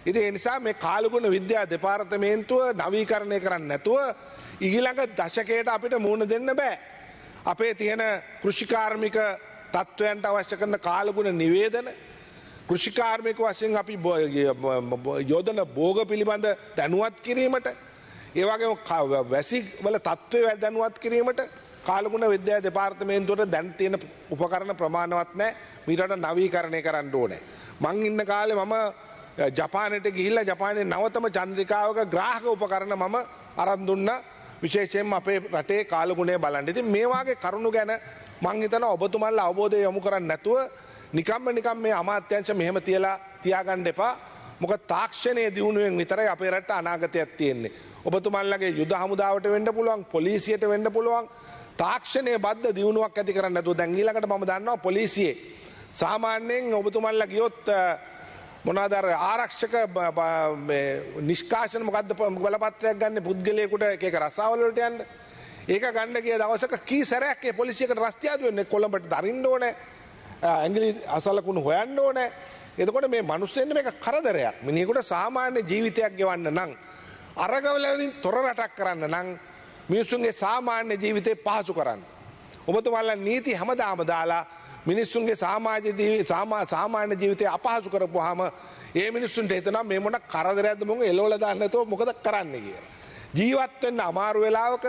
ඉතින් ඒ නිසා මේ කාලගුණ විද්‍යා දෙපාර්තමේන්තුව නවීකරණය කරන්නේ නැතුව ඊළඟ දශකයට අපිට මුහුණ දෙන්න බෑ. අපේ තියෙන කෘෂිකාර්මික තත්ත්වයන්ට අවශ්‍ය කරන කාලගුණ නිවේදන කෘෂිකාර්මික වශයෙන් අපි යෝදන භෝග පිළිබඳ දැනුවත් කිරීමට ඒ වගේම වැසි වල තත්ත්වය දැනුවත් කිරීමට කාලගුණ විද්‍යා දෙපාර්තමේන්තුවට දැන් තියෙන උපකරණ ප්‍රමාණවත් නැහැ. මීට නවීකරණය කරන්න ඕනේ. මං ඉන්න කාලේ මම ජපානයට ගිහිල්ලා ජපානයේ නවතම චන්ද්‍රිකාවක ග්‍රාහක උපකරණ මම අරන් දුන්නා. විශේෂයෙන්ම අපේ රටේ කාලගුණය බලන්න. ඉතින් මේ වාගේ කරුණු ගැන මං හිතනවා ඔබතුමාලා අවබෝධය යොමු කරන්නේ නැතුව නිකම්ම මේ අමාත්‍යංශ මෙහෙම තියාගන්න එපා. මොකද තාක්ෂණයේ දියුණුවෙන් විතරයි අපේ රටට අනාගතයක් තියෙන්නේ. ඔබතුමාලගේ යුද හමුදාවට වෙන්න පුළුවන්, පොලිසියට වෙන්න පුළුවන්. තාක්ෂණයේ බද්ධ දියුණුවක් ඇති කරන්න නැතුව දැන් ඊළඟට මම දන්නවා පොලිසියේ සාමාන්‍යයෙන් ඔබතුමාලා ගියොත් මොනවාද ආරක්ෂක නිෂ්කාශන මොකද්ද බලපත්‍රයක් ගන්න පුද්ගලයෙකුට එක රස්සාවල වලට යන්න. ඒක ගන්න ගිය දවසක කී සැරයක් ඒ පොලිසියකට රස්තියාදු වෙන්නේ කොළඹට දරින්න ඕනේ. ඇඟිලි අසලකුණු හොයන්න ඕනේ. එතකොට මේ මිනිස්සුන්ට මේක කරදරයක්. මිනිහෙකුට සාමාන්‍ය ජීවිතයක් ගෙවන්න නම් අරගවල වලින් තොර රටක් කරන්න නම් මිනිස්සුන්ගේ සාමාන්‍ය ජීවිතේ පහසු කරන්න. ඔබතුමාලා නීති හැමදාම දාලා මිනිස්සුන්ගේ සාමාන්‍ය ජීවිතය අපහසු කරපුවාම ඒ මිනිස්සුන්ට හිතනවා මේ මොන කරදරයක්ද මොකද එලවල දාන්න නැතුව මොකද කරන්නේ කියලා. ජීවත් වෙන්න අමාරු වෙලාවක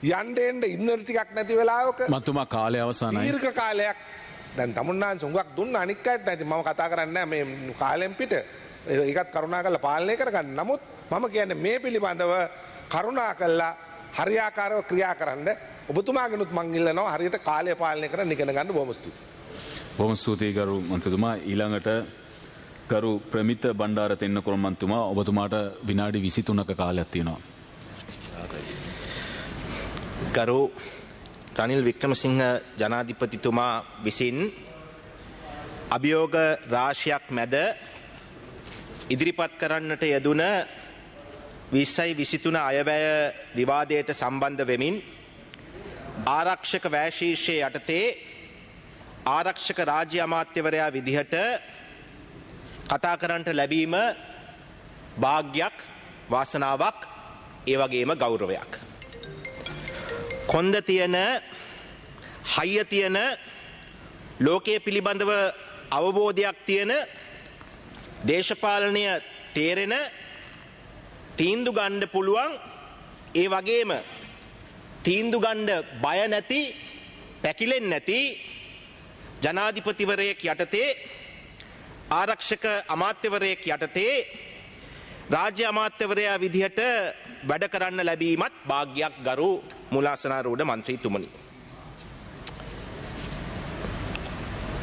යන්න එන්න ඉන්නර ටිකක් නැති වෙලාවක මතුමා කාලය අවසానයි. දීර්ඝ කාලයක් දැන් තමුන්නාන්ස හුඟක් දුන්න අනික් අයට නැති මම කතා කරන්නේ මේ කාලෙන් පිට ඒකත් කරුණාකරලා පාලනය කරගන්න. නමුත් මම කියන්නේ මේ පිළිබඳව කරුණාකරලා හරියාකාරව ක්‍රියා කරන්න. ඔබතුමාගෙනුත් මං ඉල්ලනවා හරියට කාලය පාලනය කරන්න ඉගෙන ගන්න. බොහොම ස්තුතියි. බොහොම ස්තුතියි ගරු මන්ත්‍රීතුමා. ඊළඟට ගරු ප්‍රමිත බණ්ඩාර තෙන්නකෝන් මන්ත්‍රීතුමා ඔබතුමාට විනාඩි 23ක කාලයක් තියෙනවා. ගරු රනිල් වික්‍රමසිංහ ජනාධිපතිතුමා විසින් අභියෝග රාශියක් මැද ඉදිරිපත් කරන්නට යෙදුන 2023 අයවැය විවාදයට සම්බන්ධ වෙමින් ආරක්ෂක වැය ශීර්ෂයේ යටතේ ආරක්ෂක රාජ්‍ය අමාත්‍යවරයා විදිහට කතා කරන්නට ලැබීම වාග්යක් වාසනාවක් ඒ වගේම ගෞරවයක්. කොන්ද තියෙන හයිය තියෙන ලෝකයේ පිළිබඳව අවබෝධයක් තියෙන දේශපාලනය තේරෙන තීන්දු ගන්න පුළුවන් ඒ වගේම තීන්දු ගන්න බය නැති පැකිලෙන්නේ නැති ජනාධිපතිවරයෙක් යටතේ ආරක්ෂක අමාත්‍යවරයෙක් යටතේ රාජ්‍ය අමාත්‍යවරයා විදිහට වැඩ කරන්න ලැබීමත් වාග්යක් ගරු මුලාසනාරූඪ මන්ත්‍රීතුමනි.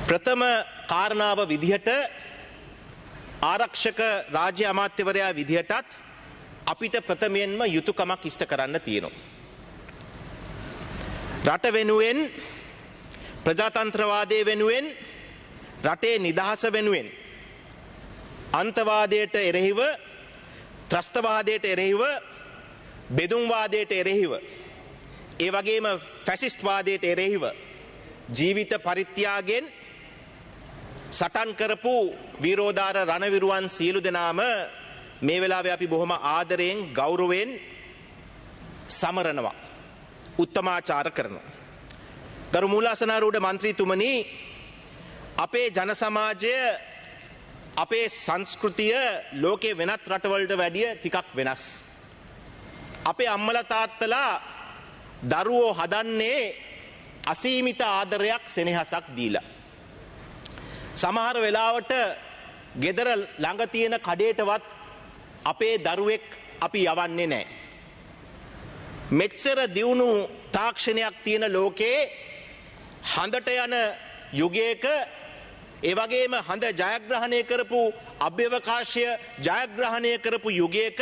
ප්‍රථම කාරණාව විදිහට ආරක්ෂක රාජ්‍ය අමාත්‍යවරයා විදිහටත් අපිට ප්‍රථමයෙන්ම යුතුයකමක් ඉෂ්ට කරන්න තියෙනවා. රට වෙනුවෙන් ප්‍රජාතන්ත්‍රවාදයේ වෙනුවෙන් රටේ නිදහස වෙනුවෙන් අන්තවාදයට එරෙහිව ත්‍රස්තවාදයට එරෙහිව බෙදුම්වාදයට එරෙහිව ඒ වගේම ෆැසිස්ට් වාදයට එරෙහිව ජීවිත පරිත්‍යාගයෙන් සටන් කරපු වීරෝදාර රණවිරුවන් සියලු දෙනාම මේ වෙලාවේ අපි බොහොම ආදරයෙන් ගෞරවයෙන් සමරනවා උත්තමාචාර කරනවා. ගරු මූලාසනාරූඪ මන්ත්‍රීතුමනි අපේ ජන සමාජය අපේ සංස්කෘතිය ලෝකේ වෙනත් රටවලට වැඩිය ටිකක් වෙනස්. අපේ අම්මලා තාත්තලා දරුවෝ හදන්නේ අසීමිත ආදරයක් සෙනෙහසක් දීලා. සමහර වෙලාවට ගෙදර ළඟ තියෙන කඩේටවත් අපේ දරුවෙක් අපි යවන්නේ නැහැ. මෙච්චර දියුණු තාක්ෂණයක් තියෙන ලෝකේ හඳට යන යුගයක ඒ වගේම හඳ ජයග්‍රහණය කරපු අභ්‍යවකාශය ජයග්‍රහණය කරපු යුගයක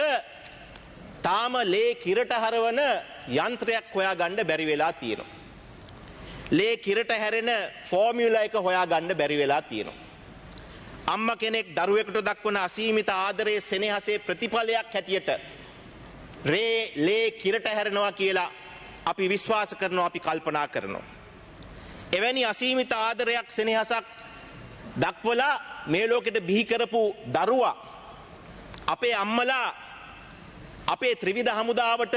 තාම ලේ කිරට හරවන යන්ත්‍රයක් හොයාගන්න බැරි වෙලා තියෙනවා. ලේ කිරට හැරෙන ෆෝමියුලා එක හොයාගන්න බැරි වෙලා තියෙනවා. අම්මා කෙනෙක් දරුවෙකුට දක්වන අසීමිත ආදරයේ සෙනෙහසේ ප්‍රතිඵලයක් හැටියට ලේ කිරට හැරෙනවා කියලා අපි විශ්වාස කරනවා, අපි කල්පනා කරනවා. එවැනි අසීමිත ආදරයක් සෙනෙහසක් දක්වලා මේ ලෝකෙට බිහි කරපු දරුවා අපේ අම්මලා අපේ ත්‍රිවිධ හමුදාවට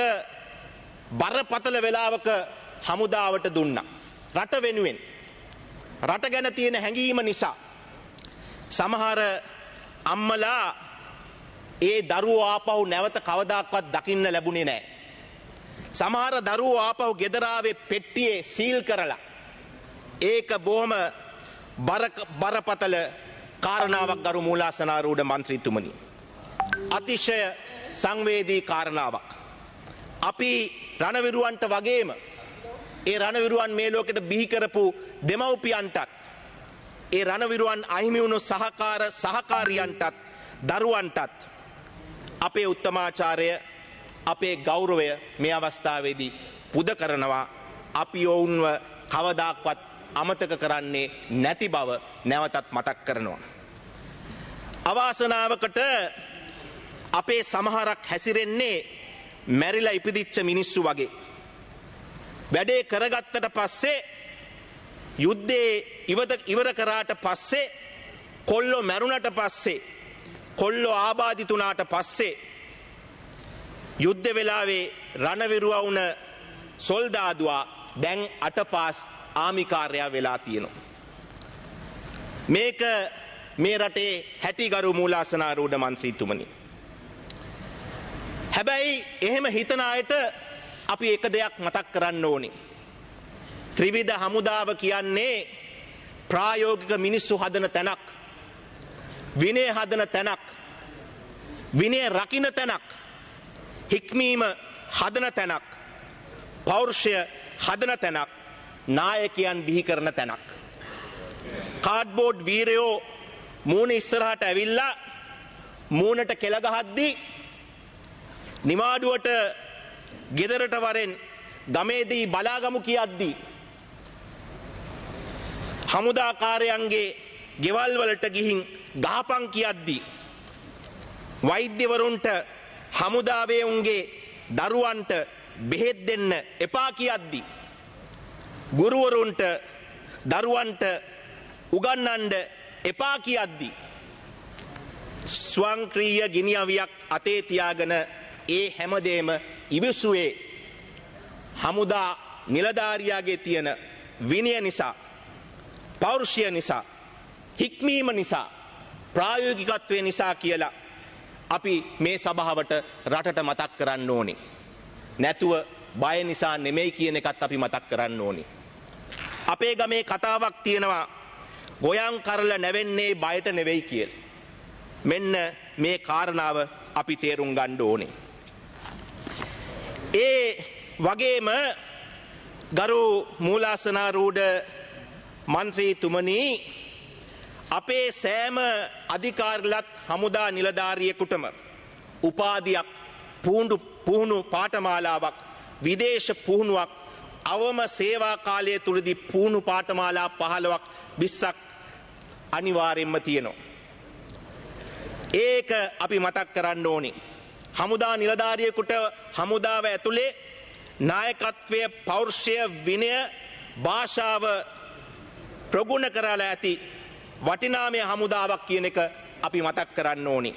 බරපතල වෙලාවක හමුදාවට දුන්නා. රට වෙනුවෙන්. රට ගැන තියෙන හැඟීම නිසා සමහර අම්මලා ඒ දරුවෝ ආපහු නැවත කවදාක්වත් දකින්න ලැබුණේ නැහැ. සමහර දරුවෝ ආපහු ගෙදර ආවේ පෙට්ටියේ සීල් කරලා. ඒක බොහොම බරපතල කාරණාවක් ගරු මූලාසනාරූඪ මන්ත්‍රීතුමනි. අතිශය සංවේදී කාරණාවක්. අපි රණවිරුවන්ට වගේම ඒ රණවිරුවන් මේ ලෝකෙට බිහි කරපු දෙමව්පියන්ටත් ඒ රණවිරුවන් අහිමි වුණු සහකාරියන්ටත් දරුවන්ටත් අපේ උත්තමාචාරය අපේ ගෞරවය මේ අවස්ථාවේදී පුද කරනවා. අපි ඔවුන්ව කවදාක්වත් අමතක කරන්නේ නැති බව නැවතත් මතක් කරනවා. අවාසනාවකට අපේ සමහරක් හැසිරෙන්නේ මැරිලා ඉපදිච්ච මිනිස්සු වගේ. වැඩේ කරගත්තට පස්සේ යුද්ධේ ඉවර කරාට පස්සේ කොල්ලෝ මැරුණට පස්සේ කොල්ලෝ ආබාධිත වුණාට පස්සේ යුද්ධ වෙලාවේ රණවිරුවා වුණ සොල්දාදුවා දැන් අටපාස් ආමිකාරයා වෙලා තියෙනවා. මේක මේ රටේ හැටිගරු මූලාසනාරූඪ මන්ත්‍රීතුමනි. හැබැයි එහෙම හිතන අයට අපි එක දෙයක් මතක් කරන්න ඕනේ. ත්‍රිවිධ හමුදාව කියන්නේ ප්‍රායෝගික මිනිස්සු හදන තැනක්. විනය හදන තැනක්. විනය රකින්න තැනක්. හික්මීම හදන තැනක්. පෞරුෂය හදන තැනක්. නායකයන් බිහි කරන තැනක්. කාඩ්බෝඩ් වීරයෝ මූණ ඉස්සරහට ඇවිල්ලා මූණට කෙල ගහද්දී නිවාඩුවට ගෙදරට වරෙන් ගමේදී බලාගමු කියද්දී හමුදාකාරයන්ගේ ගෙවල් වලට ගිහින් ගහපන් කියද්දී වෛද්‍යවරුන්ට හමුදාවේ උන්ගේ දරුවන්ට බෙහෙත් දෙන්න එපා කියද්දී ගුරුවරුන්ට දරුවන්ට උගන්වන්න එපා කියද්දී ස්වංක්‍රීය ගිනි අවියක් අතේ තියාගෙන ඒ හැමදේම ඉවසුවේ හමුදා නිලධාරියාගේ තියෙන විනය නිසා, පෞරුෂය නිසා, හික්මීම නිසා, ප්‍රායෝගිකත්වය නිසා කියලා අපි මේ සභාවට රටට මතක් කරන්න ඕනේ. නැතුව බය නිසා නෙමෙයි කියන එකත් අපි මතක් කරන්න ඕනේ. අපේ ගමේ කතාවක් තියෙනවා ගොයම් කරලා නැවෙන්නේ බයට නෙවෙයි කියලා. මෙන්න මේ කාරණාව අපි තේරුම් ගන්න ඕනේ. ඒ වගේම ගරු මූලාසනාරූඪ මන්ත්‍රීතුමනි අපේ සෑම අධිකාරිලත් හමුදා නිලධාරියෙකුටම උපාධියක් පුහුණු පාඨමාලාවක් විදේශ පුහුණුවක් අවම සේවා කාලය තුලදී පුහුණු පාඨමාලා 15ක් 20ක් අනිවාර්යෙන්ම තියෙනවා. ඒක අපි මතක් කරන්න ඕනේ. හමුදා නිලධාරියෙකුට හමුදාව ඇතුලේ නායකත්වය, පෞරුෂය, විනය, භාෂාව ප්‍රගුණ කරලා ඇති වටිනාම හමුදාවක් කියන එක අපි මතක් කරන්න ඕනේ.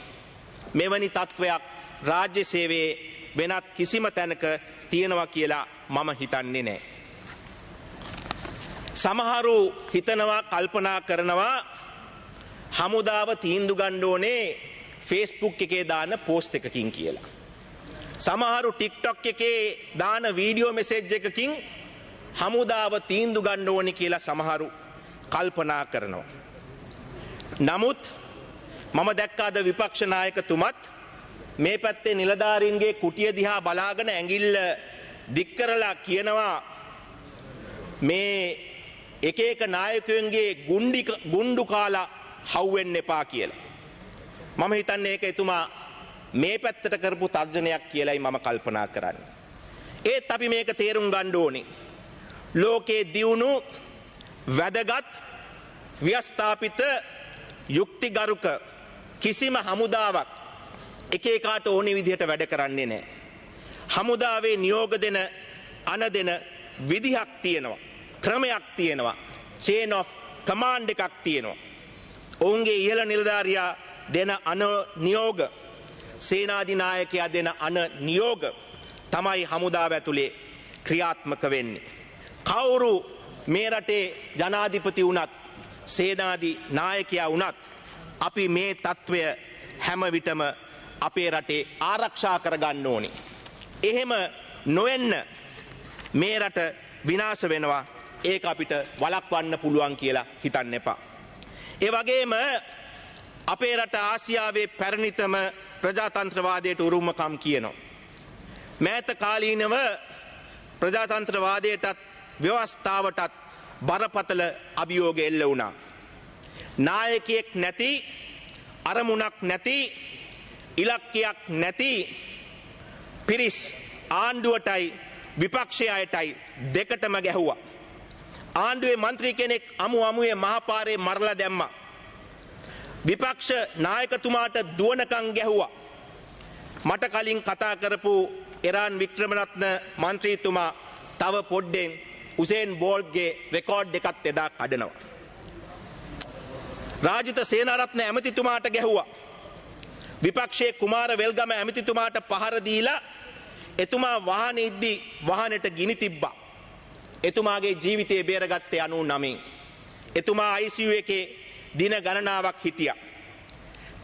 මෙවැනි තත්වයක් රාජ්‍ය සේවයේ වෙනත් කිසිම තැනක තියෙනවා කියලා මම හිතන්නේ නැහැ. සමහරු හිතනවා, කල්පනා කරනවා හමුදාව තීන්දුව ගන්න ඕනේ Facebook එකේ දාන පෝස්ට් එකකින් කියලා. සමහරු TikTok එකේ දාන වීඩියෝ මෙසේජ් එකකින් හමුදාව තීන්දුව ගන්න ඕනේ කියලා සමහරු කල්පනා කරනවා. නමුත් මම දැක්කාද විපක්ෂ නායකතුමත් මේ පැත්තේ නිලධාරීන්ගේ කුටිය දිහා බලාගෙන ඇඟිල්ල දික් කරලා කියනවා මේ එක එක නායකයන්ගේ ගුණ්ඩු කාලා හවුවෙන්න එපා කියලා. මම හිතන්නේ ඒක එතුමා මේ පැත්තට කරපු තර්ජනයක් කියලායි මම කල්පනා කරන්නේ. ඒත් අපි මේක තේරුම් ගන්න ඕනේ. ලෝකේ දියුණු වැදගත් ව්‍යස්ථාපිත යුක්තිගරුක කිසිම හමුදාවක් එක එකාට ඕනි විදිහට වැඩ කරන්නේ නැහැ. හමුදාවේ නියෝග දෙන අන දෙන විදිහක් තියෙනවා. ක්‍රමයක් තියෙනවා. chain of command එකක් තියෙනවා. ඔවුන්ගේ ඉහළ නිලධාරියා දෙන නියෝග සේනාධිනායකයා දෙන අන නියෝග තමයි හමුදාව ඇතුලේ ක්‍රියාත්මක වෙන්නේ. කවුරු මේ රටේ ජනාධිපති වුණත් සේනාධි නායකයා වුණත් අපි මේ තත්ත්වය හැම විටම අපේ රටේ ආරක්ෂා කරගන්න ඕනේ. එහෙම නොවෙන්න මේ රට විනාශ වෙනවා. ඒක අපිට වළක්වන්න පුළුවන් කියලා හිතන්න එපා. ඒ වගේම අපේ රට ආසියාවේ පැරණිතම ප්‍රජාතන්ත්‍රවාදයට උරුමකම් කියනවා. මෑත කාලීනව ප්‍රජාතන්ත්‍රවාදයටත් ව්‍යවස්ථාවටත් බරපතල අභියෝග එල්ල වුණා. නායකයෙක් නැති, අරමුණක් නැති, ඉලක්කයක් නැති පිරිස් ආණ්ඩුවටයි විපක්ෂයටයි දෙකටම ගැහුවා. ආණ්ඩුවේ මන්ත්‍රී කෙනෙක් අමුවේ මහපාරේ මරලා දැම්මා. විපක්ෂ නායකතුමාට දුවනකම් ගැහුවා. මට කලින් කතා කරපු ඉරාන් වික්‍රමරත්න මන්ත්‍රීතුමා තව පොඩ්ඩෙන් උසේන් බෝල්ට්ගේ රෙකෝඩ් එකත් එදා කඩනවා. රාජිත සේනාරත්න ඇමතිතුමාට ගැහුවා. විපක්ෂයේ කුමාර වෙල්ගම ඇමතිතුමාට පහර දීලා එතුමා වාහනේ ඉද්දි වාහනේට ගිනි තිබ්බා. එතුමාගේ ජීවිතය බේරගත්තේ 99. එතුමා ICU එකේ දින ගණනාවක් හිටියා.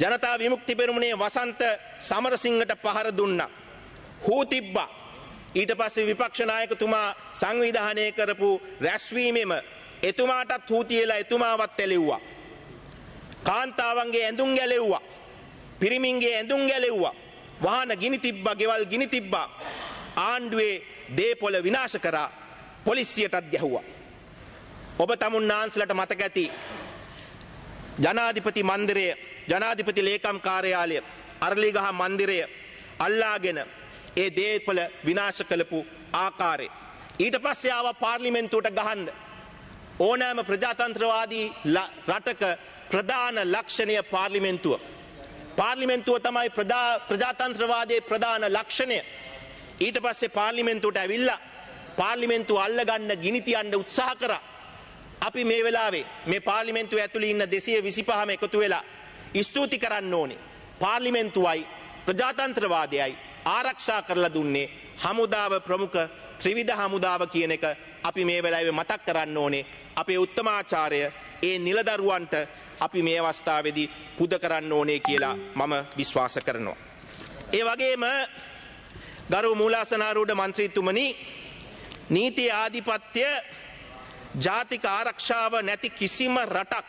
ජනතා විමුක්ති පෙරමුණේ වසන්ත සමරසිංහට පහර දුන්නා. හූ තිබ්බා. ඊට පස්සේ විපක්ෂ නායකතුමා සංවිධානය කරපු රැස්වීමෙම එතුමාටත් හූ තියලා එතුමාවත් එළෙව්වා. කාන්තාවන්ගේ ඇඳුම් ගැලෙව්වා. පිරිමින්ගේ ඇඳුම් ගැලෙව්වා. වාහන ගිනි තිබ්බා, ගෙවල් ගිනි තිබ්බා. ආණ්ඩුවේ දේපොළ විනාශ කරා. පොලිසියටත් ගැහුවා. ඔබ තමුන්නාන්සලට මතක ඇති ජනාධිපති මන්දිරය, ජනාධිපති ලේකම් කාර්යාලය, අරලිගහ මන්දිරය අල්ලාගෙන ඒ දේපොළ විනාශ කළපු ආකාරය. ඊට පස්සේ ආව පාර්ලිමේන්තුවට ගහන්න. ඕනෑම ප්‍රජාතන්ත්‍රවාදී රටක ප්‍රධාන ලක්ෂණය පාර්ලිමේන්තුව. පාර්ලිමේන්තුව තමයි ප්‍රජාතන්ත්‍රවාදයේ ප්‍රධාන ලක්ෂණය. ඊට පස්සේ පාර්ලිමේන්තුවට ඇවිල්ලා පාර්ලිමේන්තුව අල්ලගන්න ගිනි තියන්න උත්සාහ කරා. අපි මේ වෙලාවේ මේ පාර්ලිමේන්තුව ඇතුළේ ඉන්න 225ම එකතු වෙලා ස්තුති කරන්න ඕනේ. පාර්ලිමේන්තුවයි ප්‍රජාතන්ත්‍රවාදයයි ආරක්ෂා කරලා දුන්නේ හමුදාව ප්‍රමුඛ ත්‍රිවිධ හමුදාව කියන එක අපි මේ වෙලාවේ මතක් කරන්න ඕනේ. අපේ උත්තමාචාර්ය ඒ නිලදරුවන්ට අපි මේ අවස්ථාවේදී පුද කරන්න ඕනේ කියලා මම විශ්වාස කරනවා. ඒ වගේම ගරු මූලාසනාරූඪ මන්ත්‍රීතුමනි, නීති ආධිපත්‍ය ජාතික ආරක්ෂාව නැති කිසිම රටක්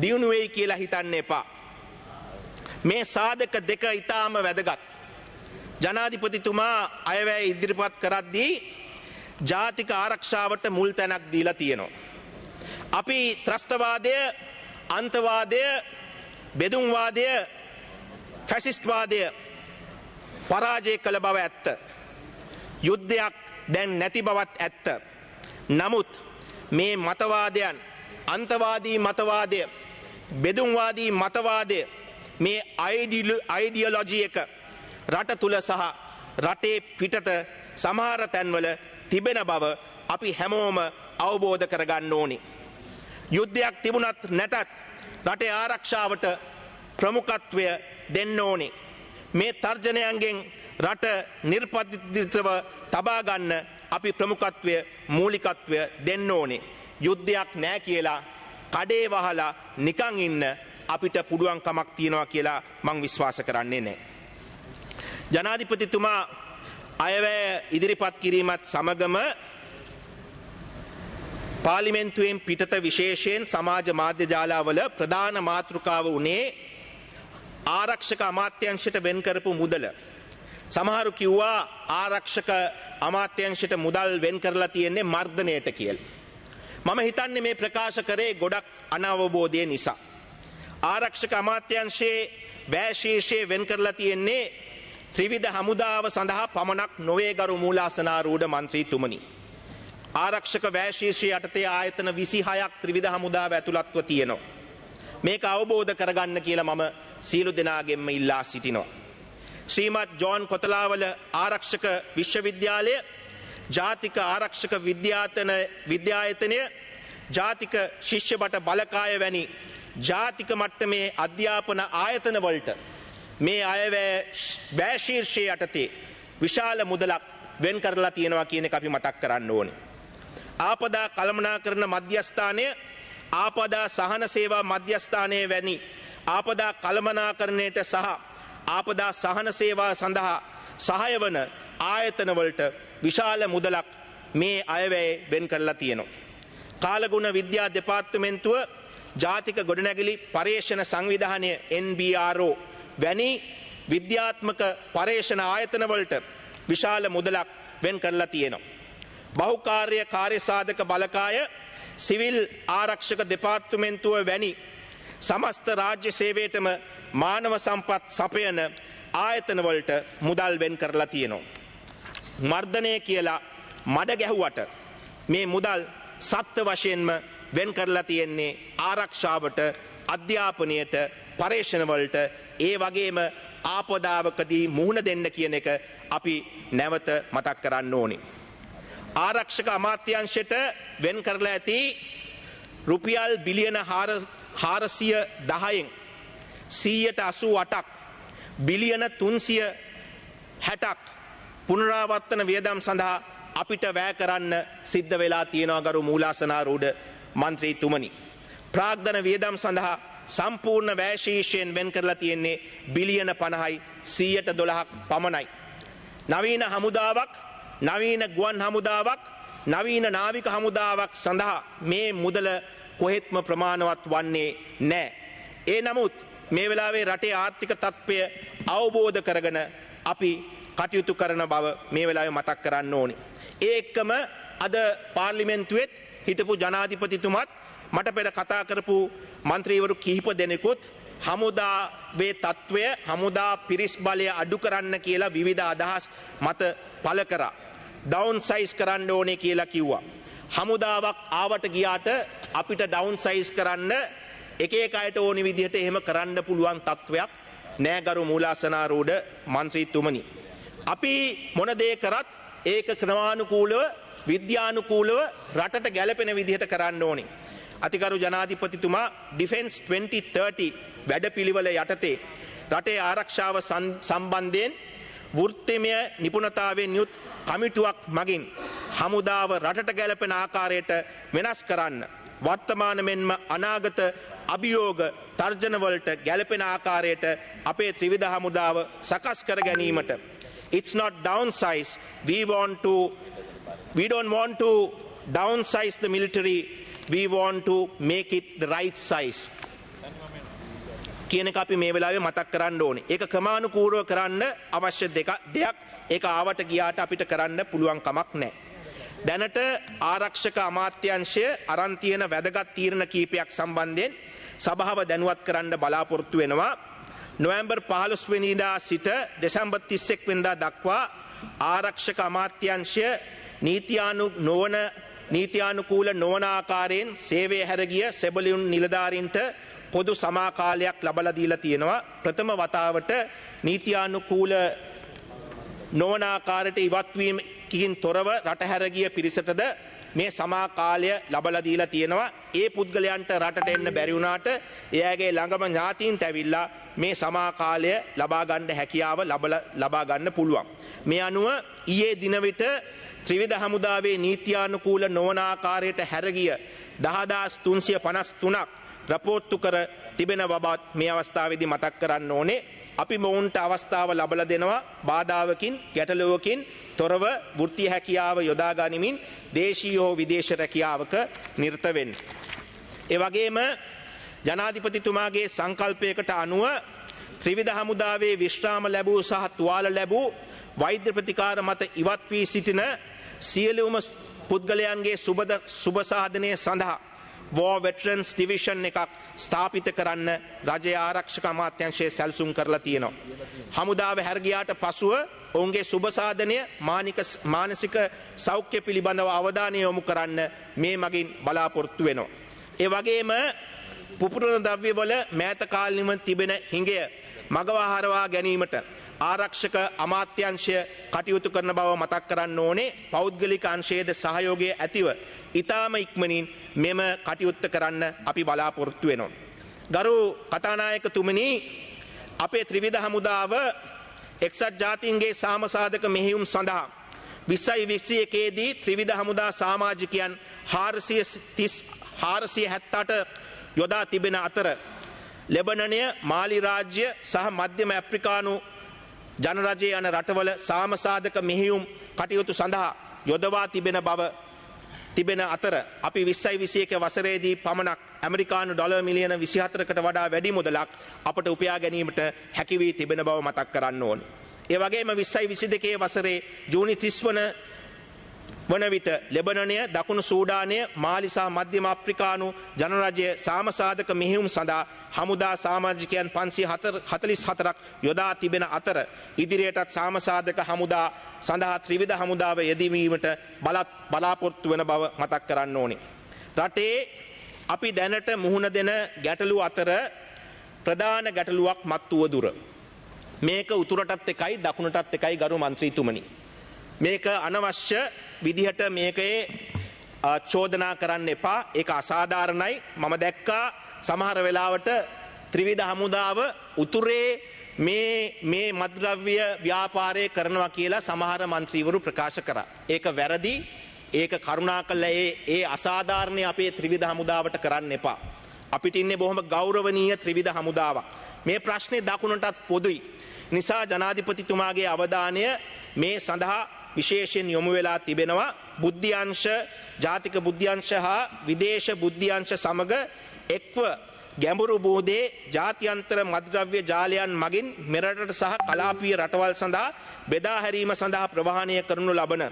දියුණු වෙයි කියලා හිතන්න එපා. මේ සාධක දෙක ඊටාම වැදගත්. ජනාධිපතිතුමා අයවැය ඉදිරිපත් කරද්දී ජාතික ආරක්ෂාවට මුල් තැනක් දීලා තියෙනවා. අපි ත්‍රස්තවාදය, අන්තවාදය, බෙදුම්වාදය, ෆැසිස්ට්වාදය පරාජය කළ බව ඇත්ත. යුද්ධයක් දැන් නැති බවත් ඇත්ත. නමුත් මේ මතවාදයන්, අන්තවාදී මතවාදය, බෙදුම්වාදී මතවාදය, මේ අයිඩියොලොජි එක රට තුල සහ රටේ පිටත සමහර තැන්වල තිබෙන බව අපි හැමෝම අවබෝධ කරගන්න ඕනේ. යුද්ධයක් තිබුණත් නැතත් රටේ ආරක්ෂාවට ප්‍රමුඛත්වය දෙන්න ඕනේ. මේ තර්ජනයන්ගෙන් රට නිර්පදිතව තබා ගන්න අපි ප්‍රමුඛත්වය, මූලිකත්වය දෙන්න ඕනේ. යුද්ධයක් නැහැ කියලා කඩේ වහලා නිකන් ඉන්න අපිට පුළුවන් කමක් තියනවා කියලා මම විශ්වාස කරන්නේ නැහැ. ජනාධිපතිතුමා අයවැය ඉදිරිපත් කිරීමත් සමගම පාර්ලිමේන්තුවෙන් පිටත විශේෂයෙන් සමාජ මාධ්‍ය ජාලාවල ප්‍රධාන මාතෘකාව වුණේ ආරක්ෂක අමාත්‍යාංශයට වෙන් කරපු මුදල. සමහරු කිව්වා ආරක්ෂක අමාත්‍යාංශයට මුදල් වෙන් කරලා තියෙන්නේ මර්ධනයට කියලා. මම හිතන්නේ මේ ප්‍රකාශ කරේ ගොඩක් අනවබෝධය නිසා. ආරක්ෂක අමාත්‍යාංශයේ වැය ශීර්ෂයේ වෙන් කරලා තියෙන්නේ ත්‍රිවිධ හමුදාව සඳහා පමණක් නොවේ ගරු මූලාසනාරූඪ මන්ත්‍රීතුමනි. ආරක්ෂක වැය ශීර්ෂයේ යටතේ ආයතන 26ක් ත්‍රිවිධ හමුදාව ඇතුළත්ව තියෙනවා. මේක අවබෝධ කරගන්න කියලා මම සියලු දෙනාගෙන්ම ඉල්ලා සිටිනවා. ශ්‍රීමත් ජෝන් කොතලාවල ආරක්ෂක විශ්වවිද්‍යාලය, ජාතික ආරක්ෂක විද්‍යායතනය, ජාතික ශිෂ්‍ය බට බලකාය වැනි ජාතික මට්ටමේ අධ්‍යාපන ආයතන වලට මේ වැය ශීර්ෂය යටතේ විශාල මුදලක් වෙන් කරලා තියෙනවා කියන එක අපි මතක් කරන්න ඕනේ. ආපදා කළමනාකරණ මධ්‍යස්ථානය ආපදා සහන සේවා මධ්‍යස්ථානය වැනි ආපදා කළමනාකරණයට සහ ආපදා සහන සේවා සඳහා සහාය වන ආයතනවලට විශාල මුදලක් මේ අයවැය වෙන් කරලා තියෙනවා. කාලගුණ විද්‍යා දෙපාර්තමේන්තුව ජාතික ගොඩනැගිලි පර්යේෂණ සංවිධානය NBRO වැනි විද්‍යාත්මක පර්යේෂණ ආයතනවලට විශාල මුදලක් වෙන් කරලා තියෙනවා. බහුකාර්ය කාර්යසාධක බලකාය සිවිල් ආරක්ෂක දෙපාර්තමේන්තුව වැනි සමස්ත රාජ්‍ය සේවයටම මානව සම්පත් සපයන ආයතනවලට මුදල් වෙන් කරලා තියෙනවා. මර්ධනය කියලා මඩ ගැහුවට මේ මුදල් සත්ත්ව වශයෙන්ම වෙන් කරලා තියෙන්නේ ආරක්ෂාවට, අධ්‍යාපනයට, පර්යේෂණවලට, ඒ වගේම ආපදාවකදී මුහුණ දෙන්න කියන එක අපි නැවත මතක් කරන්න ඕනේ. ආරක්ෂක අමාත්‍යාංශයට වෙන් කරලා ඇති රුපියල් බිලියන 410න් 188ක් බිලියන 360ක් පුනරාවර්තන වියදම් සඳහා අපිට වැය කරන්න සිද්ධ වෙලා තියෙනවා ගරු මූලාසනාරූඪ මන්ත්‍රීතුමනි. ප්‍රාග්ධන වියදම් සඳහා සම්පූර්ණ වැය ශීර්ෂයෙන් වෙන් කරලා තියෙන්නේ බිලියන 50යි 112ක් පමණයි. නවීන හමුදාවක්, නවීන ගුවන් හමුදාවක්, නවීන නාවික හමුදාවක් සඳහා මේ මුදල කොහෙත්ම ප්‍රමාණවත් වන්නේ නැහැ. ඒ නමුත් මේ වෙලාවේ රටේ ආර්ථික තත්ත්වය අවබෝධ කරගෙන අපි කටයුතු කරන බව මේ වෙලාවේ මතක් කරන්න ඕනේ. ඒ එක්කම අද පාර්ලිමේන්තුවේත් හිටපු ජනාධිපතිතුමත් මට පෙර කතා කරපු මන්ත්‍රීවරු කිහිප දෙනෙකුත් හමුදාවේ තත්ත්වය, හමුදා පිරිස් බලය අඩු කරන්න කියලා විවිධ අදහස් මත පළ කරා. ඩවුන් සයිස් කරන්න ඕනේ කියලා කිව්වා. හමුදාවක් ආවට ගියාට අපිට ඩවුන් සයිස් කරන්න එක එක අයට ඕනි විදිහට එහෙම කරන්න පුළුවන් තත්ත්වයක් නෑ ගරු මූලාසනාරූඪ මන්ත්‍රීතුමනි. අපි මොන දේ කරත් ඒක ක්‍රමානුකූලව, විද්‍යානුකූලව රටට ගැලපෙන විදිහට කරන්න ඕනේ. අතිගරු ජනාධිපතිතුමා ඩිෆෙන්ස් 2030 වැඩපිළිවෙල යටතේ රටේ ආරක්ෂාව සම්බන්ධයෙන් වෘත්තීය නිපුණතාවයෙන් යුත් කමිටුවක් මගින් හමුදාව රටට ගැලපෙන ආකාරයට වෙනස් කරන්න, වර්තමාන මෙන්ම අනාගත අභියෝග තර්ජනවලට ගැලපෙන ආකාරයට අපේ ත්‍රිවිධ හමුදාව සකස් කර ගැනීමට, it's not downsize, we don't want to downsize the military, we want to make it the right size කියන එක අපි මේ වෙලාවේ මතක් කරන්න ඕනේ. ඒක ක්‍රමානුකූලව කරන්න අවශ්‍ය දෙයක්. ඒක ආවට ගියාට අපිට කරන්න පුළුවන් කමක් නැහැ. දැනට ආරක්ෂක අමාත්‍යාංශය අරන් තියෙන වැදගත් තීරණ කීපයක් සම්බන්ධයෙන් සභාව දැනුවත් කරන්න බලාපොරොත්තු වෙනවා. නොවැම්බර් 15 වෙනිදා සිට දෙසැම්බර් 31 වෙනිදා දක්වා ආරක්ෂක අමාත්‍යාංශය නීතියානුකූල නොවන ආකාරයෙන් සේවය හැරගිය සෙබළුන් නිලධාරීන්ට පොදු සමාකාලයක් ලබලා දීලා තියෙනවා. ප්‍රථම වතාවට නීතියානුකූල නොවන ආකාරයට ඉවත්වීමකින් තොරව රට හැරගිය පිරිසටද මේ සමාකාලය ලබලා දීලා තියෙනවා. ඒ පුද්ගලයන්ට රටට එන්න බැරි වුණාට එයාගේ ළඟම ඥාතීන්ට ඇවිල්ලා මේ සමාකාලය ලබා ගන්න හැකියාව ලබා ගන්න පුළුවන්. මේ අනුව ඊයේ දින විට ත්‍රිවිධ හමුදාවේ නීතියානුකූල නොවන ආකාරයට හැරගිය 10353ක් රපෝට්ටු කර තිබෙන බවත් මේ අවස්ථාවේදී මතක් කරන්න ඕනේ. අපි මොවුන්ට අවස්ථාව ලබලා දෙනවා බාධාවකින්, ගැටලුවකින් තොරව වෘත්තීය හැකියාව යොදා ගනිමින් දේශීය හෝ විදේශ රැකියාවක නිරත වෙන්න. ඒ වගේම ජනාධිපතිතුමාගේ සංකල්පයකට අනුව ත්‍රිවිධ හමුදාවේ විශ්‍රාම ලැබූ සහ තුවාල ලැබූ වෛද්‍ය ප්‍රතිකාර මත ඉවත් වී සිටින සියලුම පුද්ගලයන්ගේ සුබ සාධනය සඳහා War Veterans Division එකක් ස්ථාපිත කරන්න රජයේ ආරක්ෂක අමාත්‍යාංශය සැලසුම් කරලා තියෙනවා. හමුදාව හැරගියාට පසුව ඔවුන්ගේ සුබ සාධනය, මානසික සෞඛ්‍ය පිළිබඳව අවධානය යොමු කරන්න මේ මගින් බලාපොරොත්තු වෙනවා. ඒ වගේම පුපුරන ද්‍රව්‍යවල මෑත කාලිනව තිබෙන හිඟය මගවහරවා ගැනීමට ආරක්ෂක අමාත්‍යාංශය කටයුතු කරන බව මතක් කරන්න ඕනේ. පෞද්ගලික අංශයේද සහයෝගය ඇතිව ඊටාම ඉක්මනින් මෙම කටයුත්ත කරන්න අපි බලාපොරොත්තු වෙනවා. ගරු කතානායකතුමනි, අපේ ත්‍රිවිධ හමුදාව එක්සත් ජාතීන්ගේ සාමසාධක මෙහෙයුම් සඳහා 2021 දී ත්‍රිවිධ හමුදා සමාජිකයන් 478 යොදා තිබෙන අතර ලෙබනනය, මාලි රාජ්‍ය සහ මධ්‍යම ඇෆ්‍රිකානු ජනරජය යන රටවල සාමසාධක මෙහෙයුම් කටයුතු සඳහා යොදවා තිබෙන අතර අපි 2021 වසරේදී පමණක් ඇමරිකානු ඩොලර් මිලියන 24කට වඩා වැඩි මුදලක් අපට උපයා ගැනීමට හැකි වී තිබෙන බව මතක් කරන්න ඕන. ඒ වගේම 2022 වසරේ ජූනි 30 වන විට ලෙබනනය, දකුණු සූඩානය, මාලි සහ මධ්‍යම අප්‍රිකානු ජනරජය සාමසාධක මෙහෙයුම් සඳහා හමුදා සමාජිකයන් 544ක් යොදා තිබෙන අතර ඉදිරියටත් සාමසාධක හමුදා සඳහා ත්‍රිවිධ හමුදාව යෙදවීමට බලාපොරොත්තු වන බව මතක් කරන්න ඕනේ. රටේ අපි දැනට මුහුණ දෙන ගැටලු අතර ප්‍රධාන ගැටලුවක් මත්තුව දුර. මේක උතුරටත් එකයි දකුණටත් එකයි ගරු මන්ත්‍රීතුමනි. මේක අනවශ්‍ය විදිහට මේකේ චෝදනා කරන්න එපා. ඒක අසාධාරණයි. මම දැක්කා සමහර වෙලාවට ත්‍රිවිධ හමුදාව උතුරේ මේ මත්ද්‍රව්‍ය ව්‍යාපාරය කරනවා කියලා සමහර මන්ත්‍රීවරු ප්‍රකාශ කරා. ඒක වැරදි. ඒක කරුණාකරලා ඒ අසාධාරණේ අපේ ත්‍රිවිධ හමුදාවට කරන්න එපා. අපිට ඉන්නේ බොහොම ගෞරවනීය ත්‍රිවිධ හමුදාවක්. මේ ප්‍රශ්නේ දකුණටත් පොදුයි. නිසා ජනාධිපතිතුමාගේ අවධානය මේ සඳහා විශේෂයෙන් යොමු වෙලා තිබෙනවා. බුද්ධ්‍යංශ, ජාතික බුද්ධ්‍යංශ හා විදේශ බුද්ධ්‍යංශ සමග එක්ව ගැඹුරු බෝධේ ජාත්‍යන්තර මත්ද්‍රව්‍ය ජාලයන් මගින් මෙරටට සහ කලාපීය රටවල් සඳහා බෙදා හැරීම සඳහා ප්‍රවාහනය කරනු ලබන